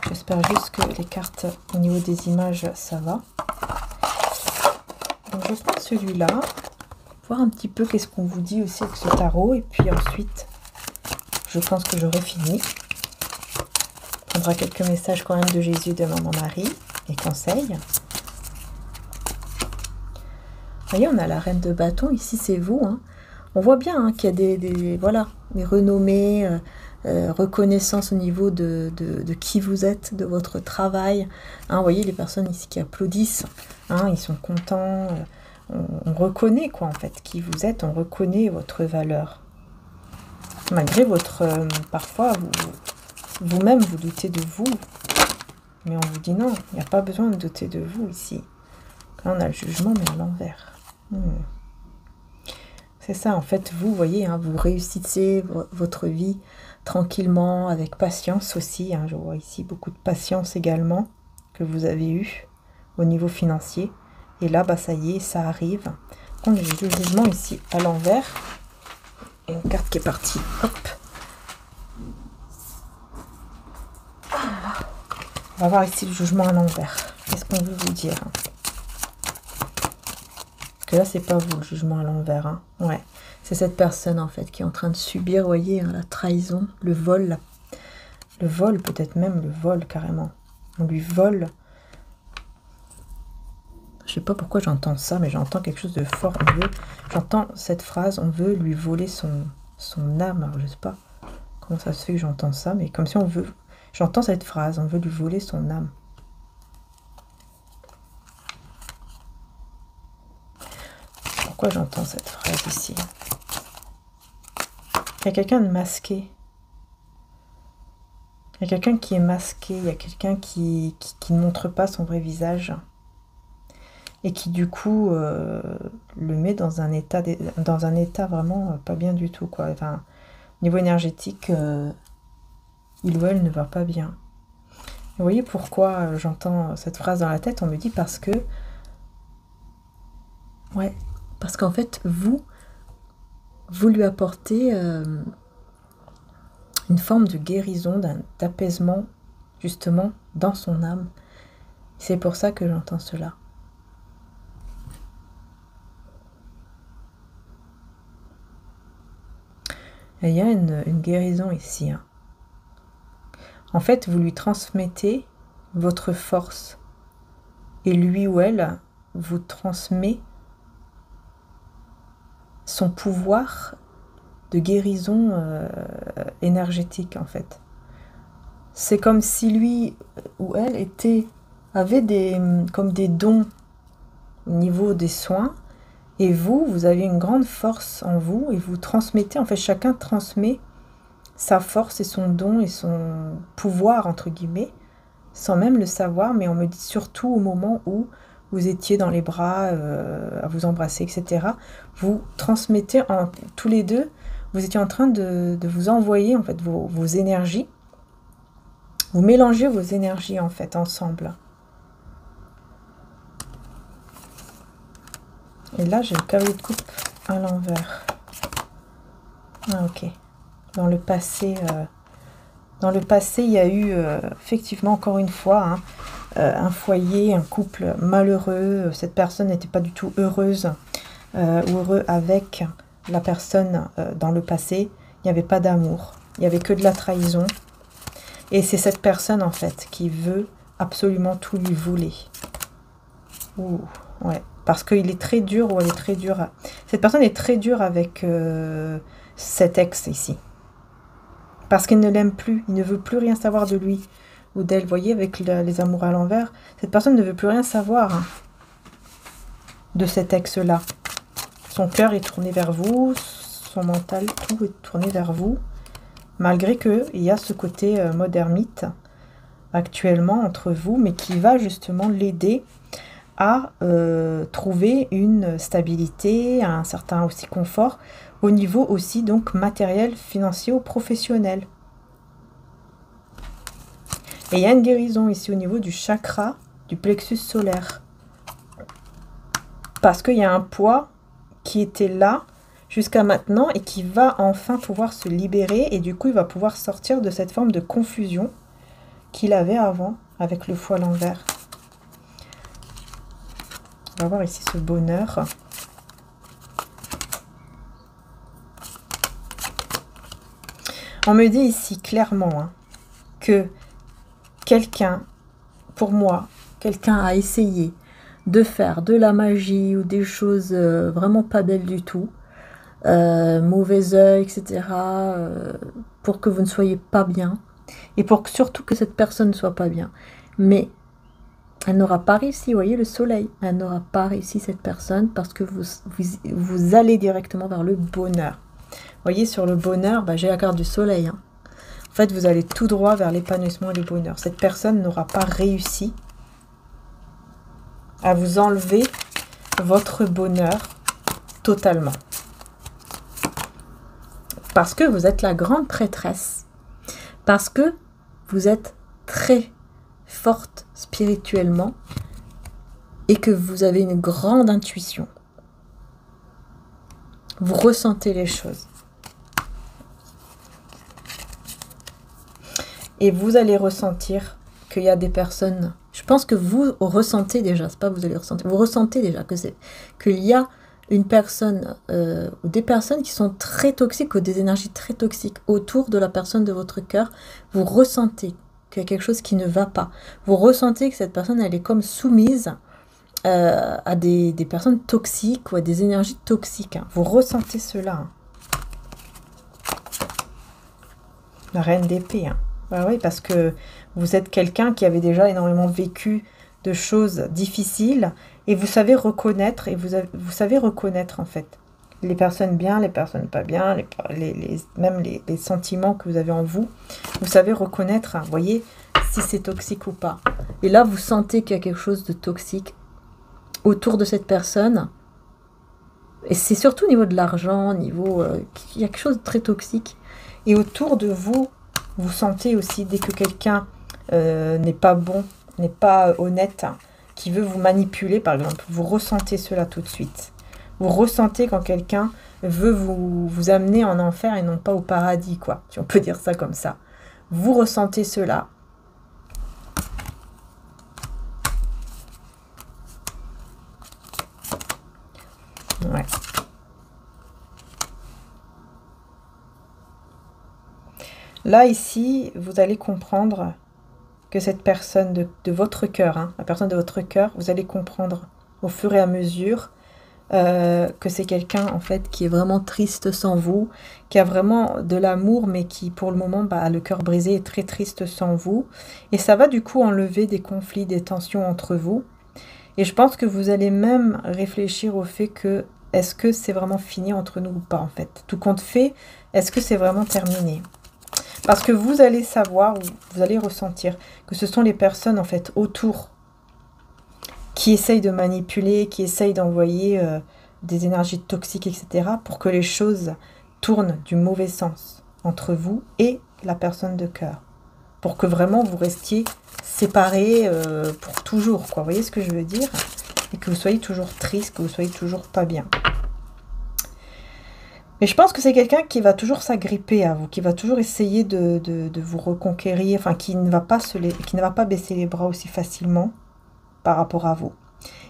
J'espère juste que les cartes au niveau des images, ça va. Donc je prends celui-là, voir un petit peu qu'est-ce qu'on vous dit aussi avec ce tarot. Et puis ensuite, je pense que j'aurai fini. On prendra quelques messages quand même de Jésus, de Maman Marie et conseils. Vous voyez, on a la reine de bâton, ici c'est vous. On voit bien qu'il y a des renommées, reconnaissance au niveau de qui vous êtes, de votre travail. Vous voyez les personnes ici qui applaudissent, ils sont contents. On reconnaît quoi en fait qui vous êtes, on reconnaît votre valeur. Malgré votre... parfois, vous-même vous doutez de vous, mais on vous dit non, il n'y a pas besoin de douter de vous ici. Là on a le jugement mais à l'envers. C'est ça, en fait, vous voyez, vous réussissez votre vie tranquillement, avec patience aussi. Je vois ici beaucoup de patience également que vous avez eu au niveau financier. Et là, ça y est, ça arrive. On a le jugement ici à l'envers. Et une carte qui est partie. Hop. On va voir ici le jugement à l'envers. Qu'est-ce qu'on veut vous dire? Que là c'est pas vous le jugement à l'envers, ouais, c'est cette personne en fait qui est en train de subir, vous voyez, la trahison, le vol, peut-être même le vol carrément, on lui vole, je sais pas pourquoi j'entends ça, mais j'entends quelque chose de fort, j'entends cette phrase, on veut lui voler son âme. Alors je sais pas comment ça se fait que j'entends ça, mais comme si on veut, j'entends cette phrase, on veut lui voler son âme. Pourquoi j'entends cette phrase ici? Il y a quelqu'un de masqué. Il y a quelqu'un qui est masqué. Il y a quelqu'un qui ne montre pas son vrai visage. Et qui du coup le met dans un état vraiment pas bien du tout, quoi. Enfin, niveau énergétique, il ou elle ne va pas bien. Vous voyez pourquoi j'entends cette phrase dans la tête? On me dit parce que... Ouais. Parce qu'en fait, vous lui apportez une forme de guérison, d'apaisement, justement, dans son âme. C'est pour ça que j'entends cela. Et il y a une guérison ici. En fait, vous lui transmettez votre force. et lui ou elle vous transmet son pouvoir de guérison énergétique en fait. C'est comme si lui ou elle avait comme des dons au niveau des soins, et vous avez une grande force en vous, et vous transmettez, en fait chacun transmet sa force et son don et son pouvoir entre guillemets, sans même le savoir, mais on me dit surtout au moment où vous étiez dans les bras, à vous embrasser, etc. Vous transmettez tous les deux, vous étiez en train de vous envoyer en fait vos énergies. Vous mélangez vos énergies en fait ensemble. Et là j'ai le cavalier de coupe à l'envers. Ah ok. Dans le passé, il y a eu effectivement encore une fois un foyer, un couple malheureux. Cette personne n'était pas du tout heureuse ou heureux avec la personne dans le passé. Il n'y avait pas d'amour, il n'y avait que de la trahison. Et c'est cette personne, en fait, qui veut absolument tout lui voler. Ouh, ouais. Parce qu'il est très dur, ou elle est très dure. Cette personne est très dure avec cet ex ici. Parce qu'il ne l'aime plus. Il ne veut plus rien savoir de lui ou d'elle. Vous voyez, avec les amours à l'envers, cette personne ne veut plus rien savoir de cet ex-là. Son cœur est tourné vers vous. Son mental, tout est tourné vers vous. Malgré qu'il y a ce côté mode ermite actuellement entre vous, mais qui va justement l'aider à trouver une stabilité, un certain aussi confort, au niveau aussi donc matériel, financier ou professionnel. Et il y a une guérison ici au niveau du chakra, du plexus solaire. Parce qu'il y a un poids qui était là, jusqu'à maintenant, et qui va enfin pouvoir se libérer, et du coup il va pouvoir sortir de cette forme de confusion qu'il avait avant avec le fou à l'envers. On va voir ici ce bonheur. On me dit ici clairement que quelqu'un, pour moi, quelqu'un a essayé de faire de la magie ou des choses vraiment pas belles du tout, mauvais œil, etc., pour que vous ne soyez pas bien, et pour que, surtout que cette personne ne soit pas bien. Mais elle n'aura pas réussi, vous voyez le soleil, elle n'aura pas réussi cette personne, parce que vous allez directement vers le bonheur. Vous voyez, sur le bonheur, j'ai la carte du soleil. En fait, vous allez tout droit vers l'épanouissement et le bonheur. Cette personne n'aura pas réussi à vous enlever votre bonheur totalement. Parce que vous êtes la grande prêtresse. Parce que vous êtes très forte spirituellement et que vous avez une grande intuition. Vous ressentez les choses. Et vous allez ressentir qu'il y a des personnes... Je pense que vous ressentez déjà, c'est pas vous allez ressentir, vous ressentez déjà qu'il y a une personne ou des personnes qui sont très toxiques ou des énergies très toxiques autour de la personne de votre cœur. Vous ressentez qu'il y a quelque chose qui ne va pas. Vous ressentez que cette personne, elle est comme soumise à des personnes toxiques ou à des énergies toxiques. Vous ressentez cela. La reine d'épée. Oui, parce que vous êtes quelqu'un qui avait déjà énormément vécu de choses difficiles et vous savez reconnaître, vous savez reconnaître en fait les personnes bien, les personnes pas bien, même les sentiments que vous avez en vous. Vous savez reconnaître, vous voyez, si c'est toxique ou pas. Et là, vous sentez qu'il y a quelque chose de toxique autour de cette personne. Et c'est surtout au niveau de l'argent, il y a quelque chose de très toxique. Et autour de vous, vous sentez aussi, dès que quelqu'un n'est pas bon, n'est pas honnête, qui veut vous manipuler, par exemple, vous ressentez cela tout de suite. Vous ressentez quand quelqu'un veut vous amener en enfer et non pas au paradis, quoi, si on peut dire ça comme ça. Vous ressentez cela. Ouais. Là, ici, vous allez comprendre que cette personne de votre cœur, hein, la personne de votre cœur, vous allez comprendre au fur et à mesure que c'est quelqu'un en fait qui est vraiment triste sans vous, qui a vraiment de l'amour mais qui pour le moment a le cœur brisé, est très triste sans vous. Et ça va du coup enlever des conflits, des tensions entre vous. Et je pense que vous allez même réfléchir au fait que est-ce que c'est vraiment fini entre nous ou pas en fait. Tout compte fait, est-ce que c'est vraiment terminé? Parce que vous allez savoir, vous allez ressentir que ce sont les personnes en fait autour qui essayent de manipuler, qui essayent d'envoyer des énergies toxiques, etc. pour que les choses tournent du mauvais sens entre vous et la personne de cœur. Pour que vraiment vous restiez séparés pour toujours, quoi. Vous voyez ce que je veux dire? Et que vous soyez toujours triste, que vous soyez toujours pas bien. Mais je pense que c'est quelqu'un qui va toujours s'agripper à vous, qui va toujours essayer de vous reconquérir, enfin qui ne va pas baisser les bras aussi facilement par rapport à vous.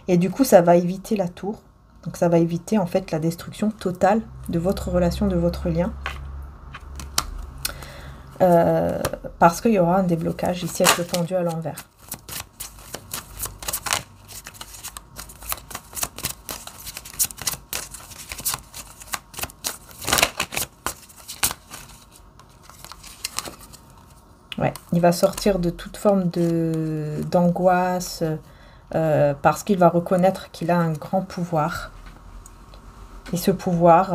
Et du coup, ça va éviter la tour. Donc ça va éviter en fait la destruction totale de votre relation, de votre lien. Parce qu'il y aura un déblocage ici avec le pendu à l'envers. Ouais, il va sortir de toute forme d'angoisse parce qu'il va reconnaître qu'il a un grand pouvoir. Et ce pouvoir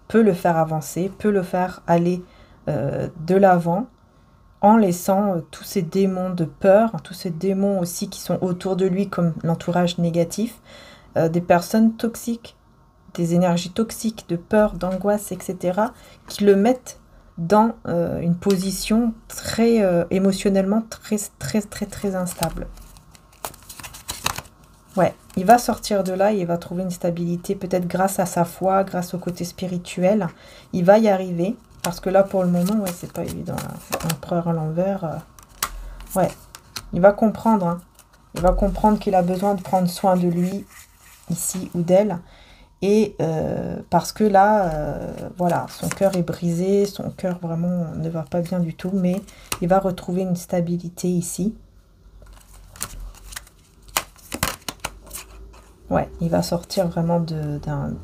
peut le faire avancer, peut le faire aller de l'avant en laissant tous ces démons de peur, tous ces démons aussi qui sont autour de lui comme l'entourage négatif, des personnes toxiques, des énergies toxiques de peur, d'angoisse, etc. qui le mettent dans une position très émotionnellement très instable. Ouais, il va sortir de là et il va trouver une stabilité, peut-être grâce à sa foi, grâce au côté spirituel. Il va y arriver, parce que là, pour le moment, ouais, c'est pas évident. L'empereur à l'envers, ouais, il va comprendre. Hein. Il va comprendre qu'il a besoin de prendre soin de lui, ici, ou d'elle. Et parce que là, voilà, son cœur est brisé, son cœur vraiment ne va pas bien du tout, mais il va retrouver une stabilité ici. Ouais, il va sortir vraiment d'un...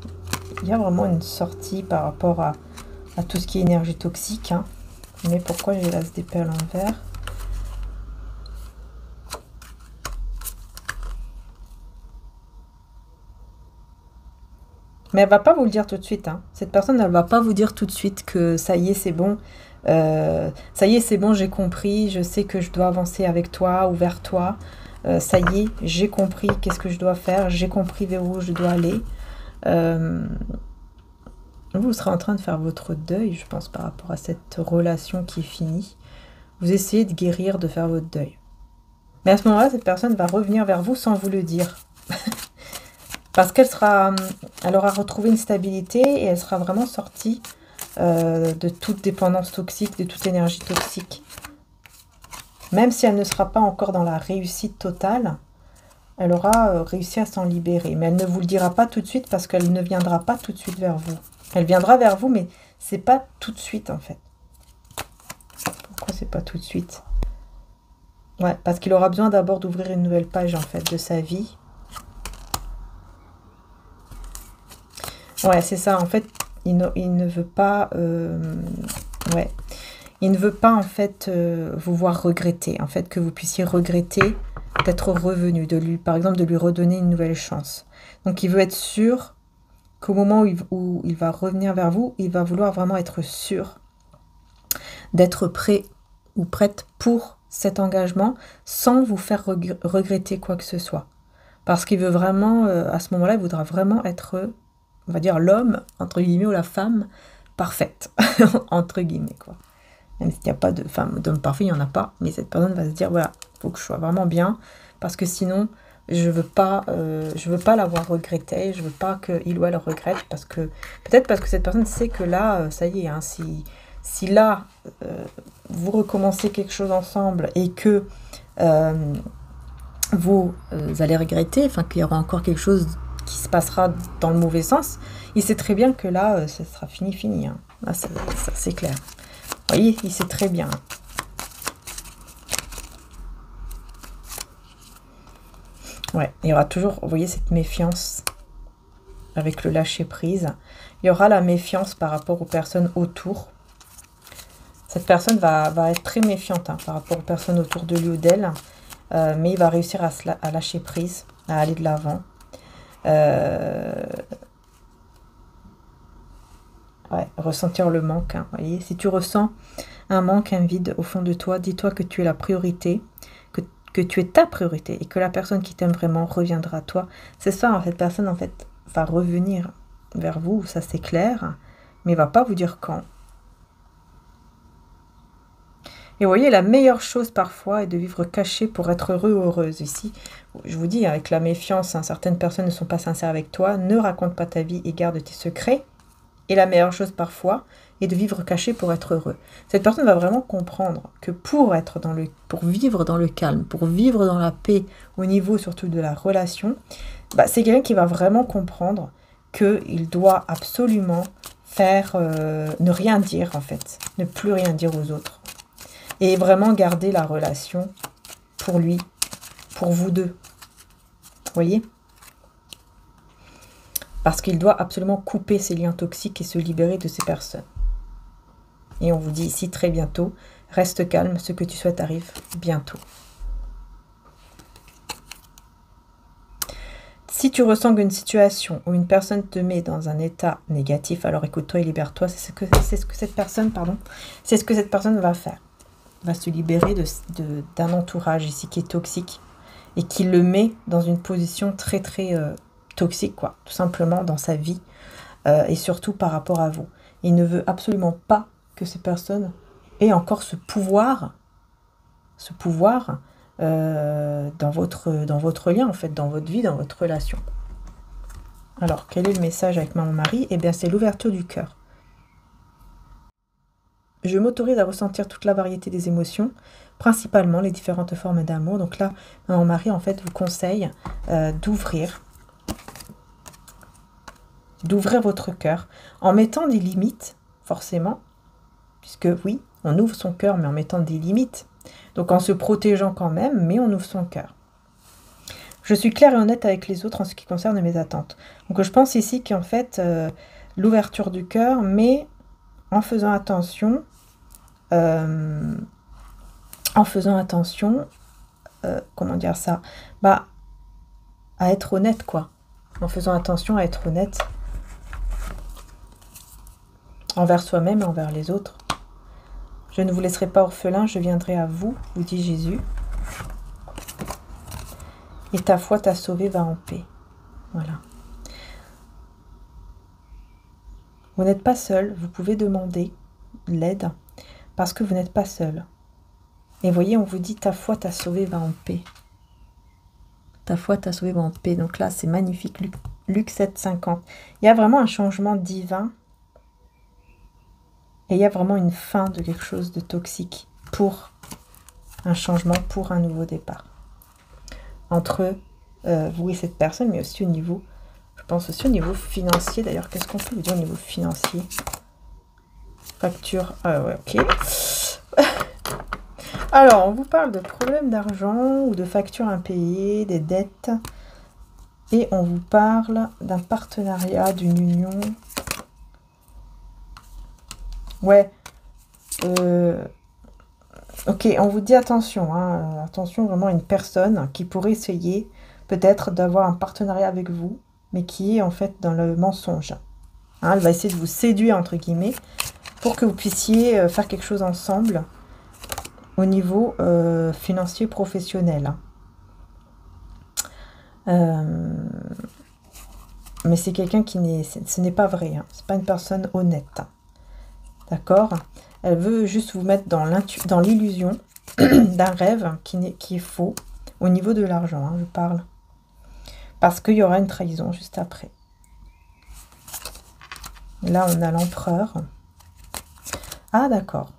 Il y a vraiment une sortie par rapport à tout ce qui est énergie toxique. Hein. Mais pourquoi j'ai l'as d'épée à l'envers? Mais elle va pas vous le dire tout de suite. Hein. Cette personne, elle va pas vous dire tout de suite que ça y est, c'est bon. Ça y est, c'est bon, j'ai compris. Je sais que je dois avancer avec toi ou vers toi. Ça y est, j'ai compris qu'est-ce que je dois faire. J'ai compris vers où je dois aller. Vous serez en train de faire votre deuil, je pense, par rapport à cette relation qui est finie. Vous essayez de guérir, de faire votre deuil. Mais à ce moment-là, cette personne va revenir vers vous sans vous le dire. Parce elle aura retrouvé une stabilité et elle sera vraiment sortie de toute dépendance toxique, de toute énergie toxique. Même si elle ne sera pas encore dans la réussite totale, elle aura réussi à s'en libérer. Mais elle ne vous le dira pas tout de suite parce qu'elle ne viendra pas tout de suite vers vous. Elle viendra vers vous, mais c'est pas tout de suite en fait. Pourquoi c'est pas tout de suite? Ouais, parce qu'il aura besoin d'abord d'ouvrir une nouvelle page en fait de sa vie. Ouais, c'est ça. En fait, il ne veut pas... ouais. Il ne veut pas, en fait, vous voir regretter. En fait, que vous puissiez regretter d'être revenu. Par exemple, de lui redonner une nouvelle chance. Donc, il veut être sûr qu'au moment où il va revenir vers vous, il va vouloir vraiment être sûr d'être prêt ou prête pour cet engagement sans vous faire regretter quoi que ce soit. Parce qu'il veut vraiment, à ce moment-là, il voudra vraiment être... on va dire l'homme, entre guillemets, ou la femme parfaite, entre guillemets, quoi. Même s'il n'y a pas de femme, d'homme parfait, il n'y en a pas, mais cette personne va se dire, voilà, il faut que je sois vraiment bien, parce que sinon, je veux pas l'avoir regretté, je veux pas qu'il ou elle regrette, parce que, peut-être parce que cette personne sait que là, ça y est, hein, si là, vous recommencez quelque chose ensemble, et que vous allez regretter, enfin, qu'il y aura encore quelque chose qui se passera dans le mauvais sens, il sait très bien que là, ça sera fini. Hein. Là, ça c'est clair. Vous voyez, il sait très bien. Ouais, il y aura toujours, vous voyez, cette méfiance avec le lâcher-prise. Il y aura la méfiance par rapport aux personnes autour. Cette personne va être très méfiante hein, par rapport aux personnes autour de lui ou d'elle. Mais il va réussir à lâcher prise, à aller de l'avant. Ouais, ressentir le manque. Hein, voyez, si tu ressens un manque, un vide au fond de toi, dis-toi que tu es la priorité, que tu es ta priorité et que la personne qui t'aime vraiment reviendra à toi. C'est ça, en fait, cette personne en fait va revenir vers vous, ça c'est clair, mais il va pas vous dire quand. Et vous voyez, la meilleure chose parfois est de vivre caché pour être heureux ou heureuse. Ici, je vous dis, avec la méfiance, hein, certaines personnes ne sont pas sincères avec toi, ne raconte pas ta vie et garde tes secrets. Et la meilleure chose parfois est de vivre caché pour être heureux. Cette personne va vraiment comprendre que pour vivre dans le calme, pour vivre dans la paix, au niveau surtout de la relation, bah, c'est quelqu'un qui va vraiment comprendre qu'il doit absolument faire, ne rien dire en fait, ne plus rien dire aux autres. Et vraiment garder la relation pour lui, pour vous deux. Vous voyez ? Parce qu'il doit absolument couper ses liens toxiques et se libérer de ces personnes. Et on vous dit ici très bientôt, reste calme, ce que tu souhaites arrive bientôt. Si tu ressens qu'une situation ou une personne te met dans un état négatif, alors écoute-toi et libère-toi. C'est ce que cette personne va faire. Va se libérer d'un entourage ici qui est toxique et qui le met dans une position très très toxique, quoi, tout simplement dans sa vie et surtout par rapport à vous. Il ne veut absolument pas que ces personnes aient encore ce pouvoir dans votre lien, en fait, dans votre vie, dans votre relation. Alors, quel est le message avec Maman Marie? Eh bien, c'est l'ouverture du cœur. Je m'autorise à ressentir toute la variété des émotions, principalement les différentes formes d'amour. Donc là, Maman Marie, en fait, vous conseille d'ouvrir votre cœur en mettant des limites, forcément, puisque oui, on ouvre son cœur, mais en mettant des limites. Donc en se protégeant quand même, mais on ouvre son cœur. Je suis claire et honnête avec les autres en ce qui concerne mes attentes. Donc je pense ici qu'en fait, l'ouverture du cœur, mais en faisant attention, comment dire ça, bah, à être honnête, quoi. En faisant attention à être honnête envers soi-même et envers les autres. Je ne vous laisserai pas orphelin, je viendrai à vous, vous dit Jésus. Et ta foi t'a sauvé, va en paix. Voilà. Vous n'êtes pas seul, vous pouvez demander l'aide parce que vous n'êtes pas seul. Et voyez, on vous dit ta foi t'a sauvé, va en paix. Ta foi t'a sauvé, va en paix. Donc là, c'est magnifique, Luc 7,50. Il y a vraiment un changement divin. Et il y a vraiment une fin de quelque chose de toxique pour un changement, pour un nouveau départ. Entre vous et cette personne, mais aussi au niveau, je pense aussi au niveau financier. D'ailleurs, qu'est-ce qu'on peut vous dire au niveau financier? Facture, ouais, ok. Alors, on vous parle de problèmes d'argent ou de factures impayées, des dettes. Et on vous parle d'un partenariat, d'une union. Ouais. Ok, on vous dit attention. Hein, attention vraiment à une personne qui pourrait essayer peut-être d'avoir un partenariat avec vous, mais qui est en fait dans le mensonge. Hein, elle va essayer de vous séduire, entre guillemets, pour que vous puissiez faire quelque chose ensemble au niveau financier professionnel. Mais c'est quelqu'un qui n'est... Ce n'est pas vrai. Hein, c'est pas une personne honnête. D'accord? Elle veut juste vous mettre dans l'illusion d'un rêve qui est faux au niveau de l'argent, hein, je parle. Parce qu'il y aura une trahison juste après. Là, on a l'empereur. Ah, d'accord.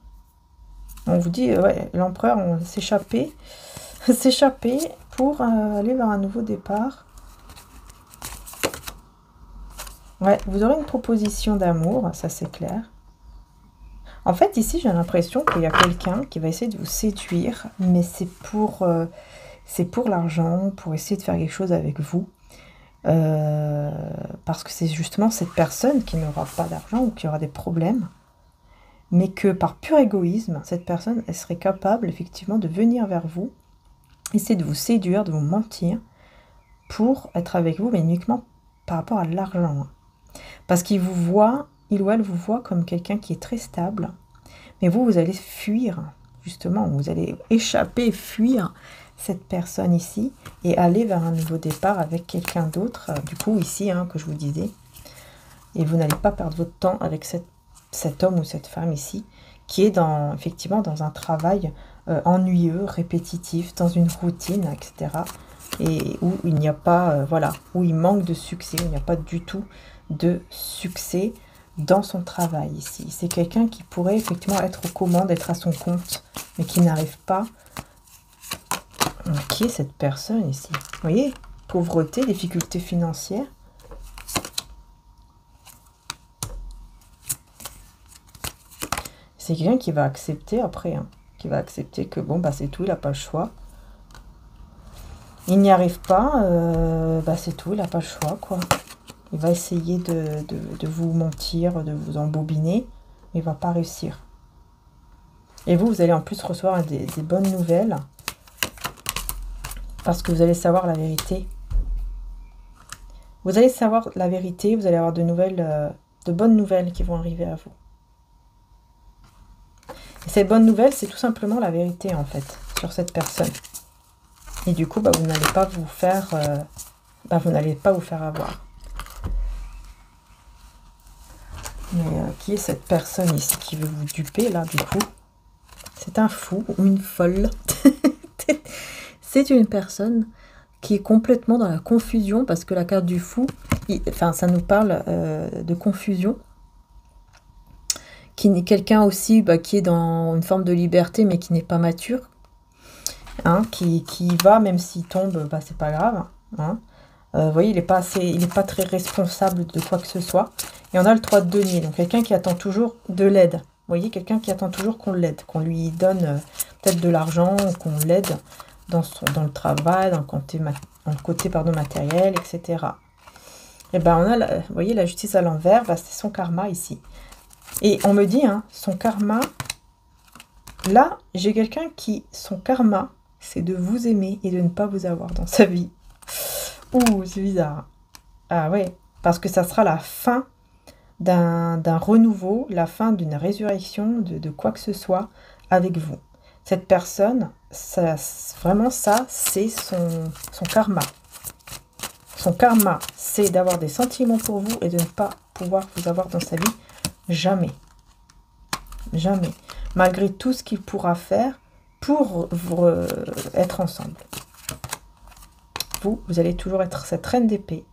On vous dit, ouais, l'empereur, on s'échapper pour aller vers un nouveau départ. Ouais, vous aurez une proposition d'amour, ça c'est clair. En fait, ici, j'ai l'impression qu'il y a quelqu'un qui va essayer de vous séduire, mais c'est pour... c'est pour l'argent, pour essayer de faire quelque chose avec vous. Parce que c'est justement cette personne qui n'aura pas d'argent ou qui aura des problèmes, mais que par pur égoïsme, cette personne, elle serait capable effectivement de venir vers vous, essayer de vous séduire, de vous mentir, pour être avec vous, mais uniquement par rapport à l'argent. Parce qu'il vous voit, il ou elle vous voit comme quelqu'un qui est très stable, mais vous allez fuir, justement, vous allez échapper, fuir cette personne ici, et aller vers un nouveau départ avec quelqu'un d'autre, du coup ici, que je vous disais, et vous n'allez pas perdre votre temps avec cet homme ou cette femme ici, qui est effectivement dans un travail ennuyeux, répétitif, dans une routine, etc., et où il n'y a pas, voilà, où il manque de succès, il n'y a pas du tout de succès dans son travail ici. C'est quelqu'un qui pourrait effectivement être aux commandes, être à son compte, mais qui n'arrive pas. Qui est cette personne ici? Vous voyez, pauvreté, difficultés financières. C'est quelqu'un qui va accepter après, qui va accepter que bon, bah c'est tout, il n'a pas le choix. Il n'y arrive pas, bah c'est tout, il n'a pas le choix, quoi. Il va essayer de vous mentir, de vous embobiner, mais il ne va pas réussir. Et vous allez en plus recevoir des bonnes nouvelles, parce que vous allez savoir la vérité. Vous allez savoir la vérité, vous allez avoir de bonnes nouvelles qui vont arriver à vous. Et cette bonne nouvelle, c'est tout simplement la vérité, en fait, sur cette personne. Et du coup, bah, vous n'allez pas vous faire... avoir. Mais qui est cette personne ici qui veut vous duper, là, du coup? C'est un fou ou une folle. C'est une personne qui est complètement dans la confusion, parce que la carte du fou, ça nous parle de confusion. Qui n'est quelqu'un aussi qui est dans une forme de liberté, mais qui n'est pas mature. Qui va, même s'il tombe, c'est pas grave. Vous voyez, il n'est pas très responsable de quoi que ce soit. Et on a le 3 de denier, donc quelqu'un qui attend toujours de l'aide. Vous voyez, quelqu'un qui attend toujours qu'on l'aide, qu'on lui donne peut-être de l'argent, qu'on l'aide dans le travail, dans le côté matériel, etc. Et ben on a, vous voyez, la justice à l'envers, c'est son karma ici. Et on me dit, son karma, là, j'ai quelqu'un qui, son karma, c'est de vous aimer et de ne pas vous avoir dans sa vie. Ouh, c'est bizarre. Ah ouais, parce que ça sera la fin d'un renouveau, la fin d'une résurrection, de quoi que ce soit avec vous. Cette personne, vraiment ça, c'est son karma. Son karma, c'est d'avoir des sentiments pour vous et de ne pas pouvoir vous avoir dans sa vie. Jamais. Jamais. Malgré tout ce qu'il pourra faire pour vous être ensemble. Vous allez toujours être cette reine d'épée.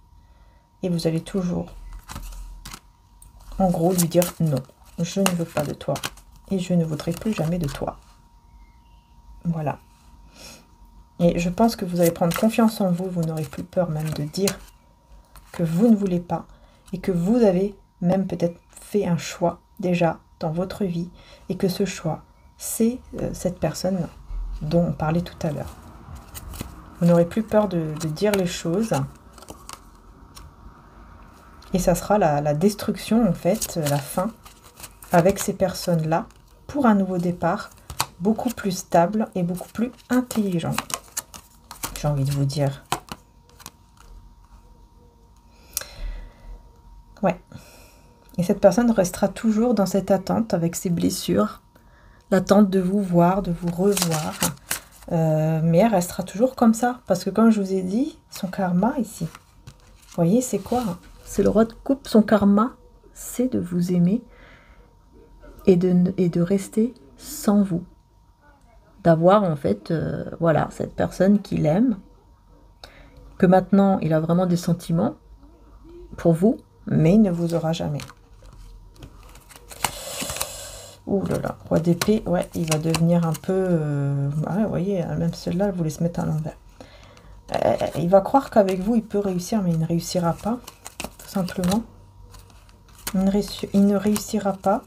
Et vous allez toujours, en gros, lui dire non. Je ne veux pas de toi. Et je ne voudrais plus jamais de toi. Voilà. Et je pense que vous allez prendre confiance en vous. Vous n'aurez plus peur même de dire que vous ne voulez pas. Et que vous avez même peut-être fait un choix déjà dans votre vie. Et que ce choix, c'est cette personne dont on parlait tout à l'heure. Vous n'aurez plus peur de dire les choses. Et ça sera la destruction, en fait, la fin, avec ces personnes-là, pour un nouveau départ, beaucoup plus stable et beaucoup plus intelligent. J'ai envie de vous dire. Ouais. Et cette personne restera toujours dans cette attente, avec ses blessures, l'attente de vous voir, de vous revoir. Mais elle restera toujours comme ça, parce que comme je vous ai dit, son karma ici, vous voyez, c'est quoi? C'est le roi de coupe, son karma, c'est de vous aimer et de rester sans vous. D'avoir en fait, voilà, cette personne qu'il aime, que maintenant il a vraiment des sentiments pour vous, mais il ne vous aura jamais. Ouh là là, roi d'épée, ouais, il va devenir un peu... vous voyez, même celle-là, elle voulait se mettre à l'envers. Il va croire qu'avec vous, il peut réussir, mais il ne réussira pas, tout simplement. Il ne réussira pas,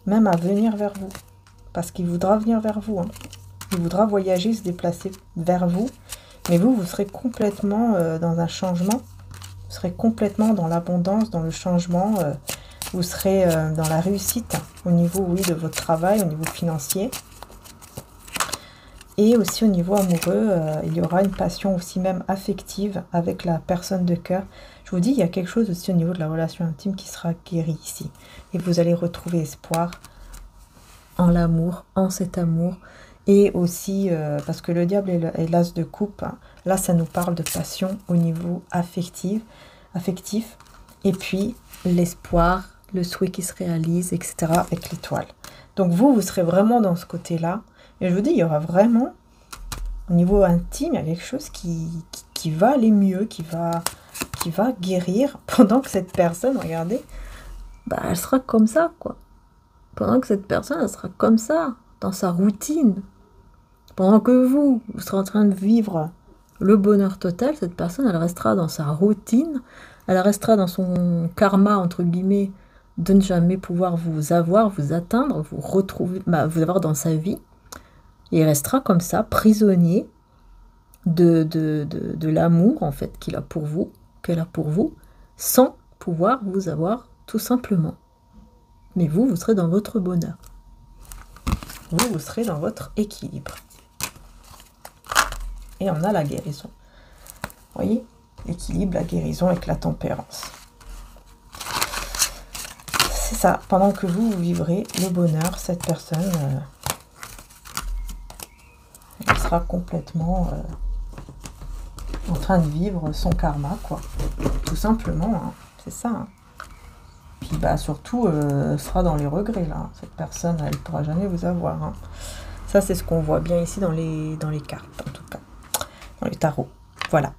même à venir vers vous. Parce qu'il voudra venir vers vous. Il voudra voyager, se déplacer vers vous. Mais vous, vous serez complètement dans un changement. Vous serez complètement dans l'abondance, dans le changement. Vous serez dans la réussite au niveau, oui, de votre travail, au niveau financier. Et aussi au niveau amoureux, il y aura une passion aussi même affective avec la personne de cœur. Je vous dis, il y a quelque chose aussi au niveau de la relation intime qui sera guéri ici. Et vous allez retrouver espoir en l'amour, en cet amour. Et aussi, parce que le diable et l'as de coupe, hein, là ça nous parle de passion au niveau affectif. Et puis l'espoir, le souhait qui se réalise, etc. avec l'étoile. Donc vous serez vraiment dans ce côté-là. Et je vous dis, il y aura vraiment, au niveau intime, il y a quelque chose qui va aller mieux, qui va guérir, pendant que cette personne, regardez, bah, elle sera comme ça, quoi. Pendant que cette personne, elle sera comme ça, dans sa routine. Pendant que vous serez en train de vivre le bonheur total, cette personne, elle restera dans sa routine, elle restera dans son karma, entre guillemets, de ne jamais pouvoir vous avoir, vous atteindre, vous retrouver, bah, vous avoir dans sa vie. Et il restera comme ça, prisonnier de l'amour, en fait, qu'elle a pour vous, sans pouvoir vous avoir, tout simplement. Mais vous serez dans votre bonheur. Vous serez dans votre équilibre. Et on a la guérison. Vous voyez? L'équilibre, la guérison avec la tempérance. C'est ça. Pendant que vous vivrez le bonheur, cette personne... elle sera complètement en train de vivre son karma, quoi. Tout simplement, hein. C'est ça. Hein. Puis, bah, surtout, sera dans les regrets, là. Cette personne, elle ne pourra jamais vous avoir. Hein. Ça, c'est ce qu'on voit bien ici dans les cartes, en tout cas. Dans les tarots. Voilà.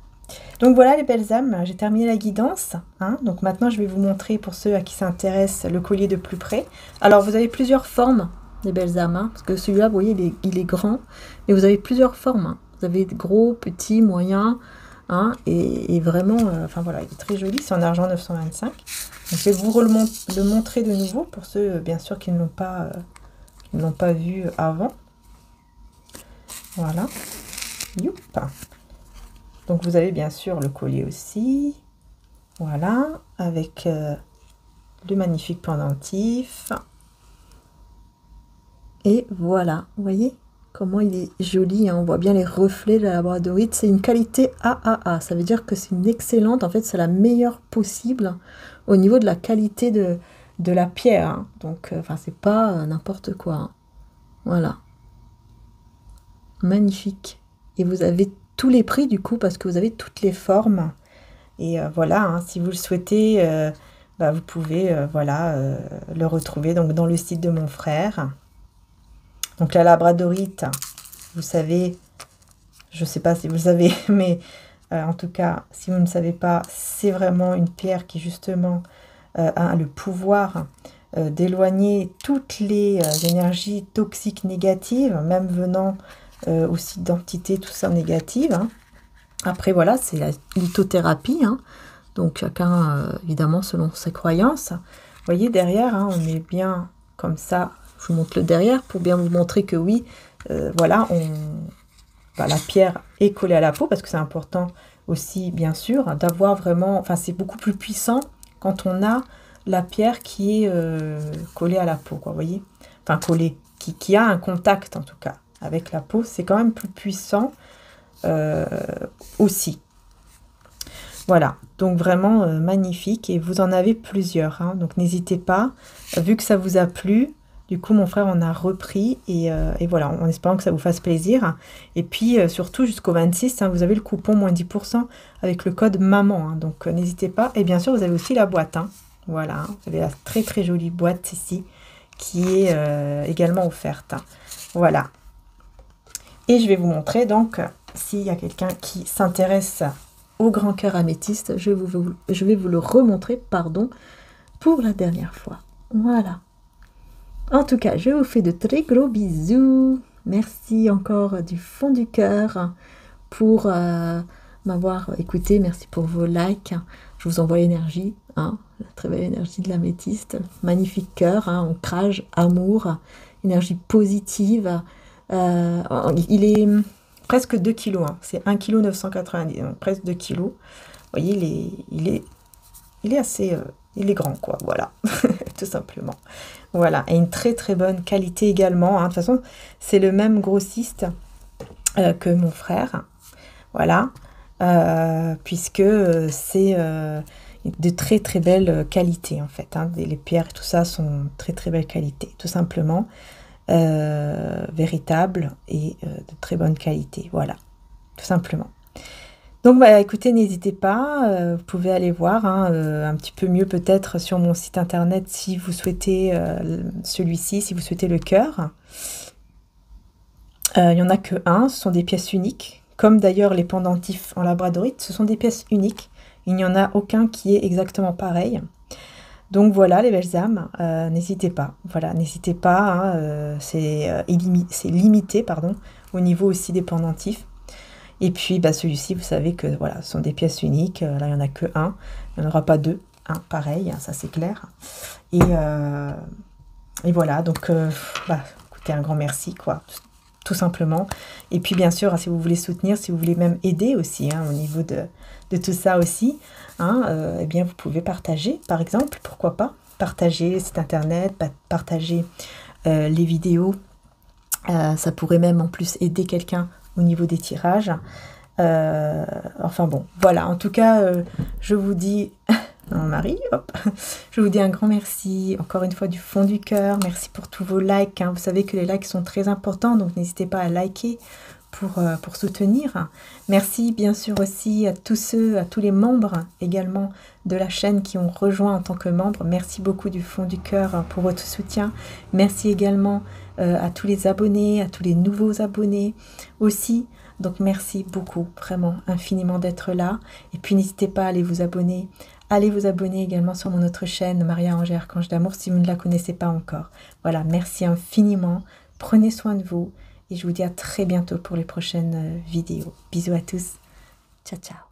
Donc, voilà, les belles âmes. J'ai terminé la guidance. Hein. Donc, maintenant, je vais vous montrer, pour ceux à qui s'intéresse, le collier de plus près. Alors, vous avez plusieurs formes. Des belles âmes, hein, parce que celui-là, vous voyez, il est grand, mais vous avez plusieurs formes. Hein. Vous avez gros, petit, moyen, hein, et vraiment, enfin voilà, il est très joli, c'est en argent 925. Donc, je vais vous le montrer de nouveau pour ceux, bien sûr, qui ne l'ont pas vu avant. Voilà. Youp. Donc, vous avez bien sûr le collier aussi. Voilà, avec le magnifique pendentif. Et voilà, vous voyez comment il est joli, hein, on voit bien les reflets de la labradorite. C'est une qualité AAA, ça veut dire que c'est une excellente, en fait c'est la meilleure possible au niveau de la qualité de la pierre. Hein. Donc, enfin c'est pas n'importe quoi. Hein. Voilà. Magnifique. Et vous avez tous les prix du coup, parce que vous avez toutes les formes. Et voilà, hein, si vous le souhaitez, bah, vous pouvez voilà, le retrouver donc, dans le site de mon frère. Donc la labradorite, vous savez, je ne sais pas si vous le savez, mais en tout cas, si vous ne savez pas, c'est vraiment une pierre qui justement a le pouvoir d'éloigner toutes les énergies toxiques négatives, même venant aussi d'entités, tout ça négatives. Hein. Après, voilà, c'est la lithothérapie, hein. Donc chacun, évidemment, selon ses croyances. Vous voyez, derrière, hein, on est bien comme ça. Je vous montre le derrière pour bien vous montrer que oui, voilà, la pierre est collée à la peau parce que c'est important aussi, bien sûr, d'avoir vraiment... Enfin, c'est beaucoup plus puissant quand on a la pierre qui est collée à la peau, quoi, vous voyez? Enfin, collée, qui a un contact, en tout cas, avec la peau. C'est quand même plus puissant aussi. Voilà, donc vraiment magnifique. Et vous en avez plusieurs, hein, donc n'hésitez pas. Vu que ça vous a plu... Du coup, mon frère en a repris et voilà, en espérant que ça vous fasse plaisir. Et puis, surtout, jusqu'au 26, hein, vous avez le coupon moins 10% avec le code MAMAN. Hein, donc, n'hésitez pas. Et bien sûr, vous avez aussi la boîte. Hein, voilà, hein, vous avez la très très jolie boîte ici qui est également offerte. Hein, voilà. Et je vais vous montrer donc, s'il y a quelqu'un qui s'intéresse au grand cœur améthyste, je vais vous le remontrer, pardon, pour la dernière fois. Voilà. En tout cas, je vous fais de très gros bisous. Merci encore du fond du cœur pour m'avoir écouté. Merci pour vos likes. Je vous envoie l'énergie, hein, la très belle énergie de l'améthyste. Magnifique cœur, hein, ancrage, amour, énergie positive. Il est presque 2 kilos, hein. C'est 1,990 kg, donc presque 2 kilos. Vous voyez, il est assez... il est grand, quoi, voilà, tout simplement. Voilà, et une très très bonne qualité également, hein. De toute façon, c'est le même grossiste que mon frère, voilà, puisque c'est de très très belle qualité, en fait, hein. Les pierres et tout ça sont très très belle qualité, tout simplement, véritable et de très bonne qualité, voilà, tout simplement. Donc, bah, écoutez, n'hésitez pas, vous pouvez aller voir, hein, un petit peu mieux peut-être sur mon site internet si vous souhaitez celui-ci, si vous souhaitez le cœur. Il n'y en a que un, ce sont des pièces uniques, comme d'ailleurs les pendentifs en labradorite, ce sont des pièces uniques. Il n'y en a aucun qui est exactement pareil. Donc voilà les belles âmes, n'hésitez pas, voilà, n'hésitez pas, hein, c'est limité, pardon, au niveau aussi des pendentifs. Et puis, bah, celui-ci, vous savez que voilà, ce sont des pièces uniques. Là, il n'y en a que un. Il n'y en aura pas deux. Hein, pareil, hein, ça c'est clair. Et voilà, donc, bah, écoutez, un grand merci, quoi, tout simplement. Et puis, bien sûr, hein, si vous voulez soutenir, si vous voulez même aider aussi, hein, au niveau de tout ça aussi, hein, eh bien, vous pouvez partager, par exemple, pourquoi pas, partager le site internet, partager les vidéos. Ça pourrait même en plus aider quelqu'un au niveau des tirages. Enfin bon, voilà. En tout cas, je vous dis, mon mari, hop, je vous dis un grand merci, encore une fois du fond du cœur. Merci pour tous vos likes, hein. Vous savez que les likes sont très importants, donc n'hésitez pas à liker pour soutenir. Merci bien sûr aussi à tous les membres également de la chaîne qui ont rejoint en tant que membres. Merci beaucoup du fond du cœur pour votre soutien. Merci également à tous les abonnés, à tous les nouveaux abonnés aussi. Donc merci beaucoup, vraiment infiniment d'être là. Et puis n'hésitez pas à aller vous abonner. Allez vous abonner également sur mon autre chaîne, Maria-Angers Archange d'Amour, si vous ne la connaissez pas encore. Voilà, merci infiniment. Prenez soin de vous. Et je vous dis à très bientôt pour les prochaines vidéos. Bisous à tous. Ciao, ciao.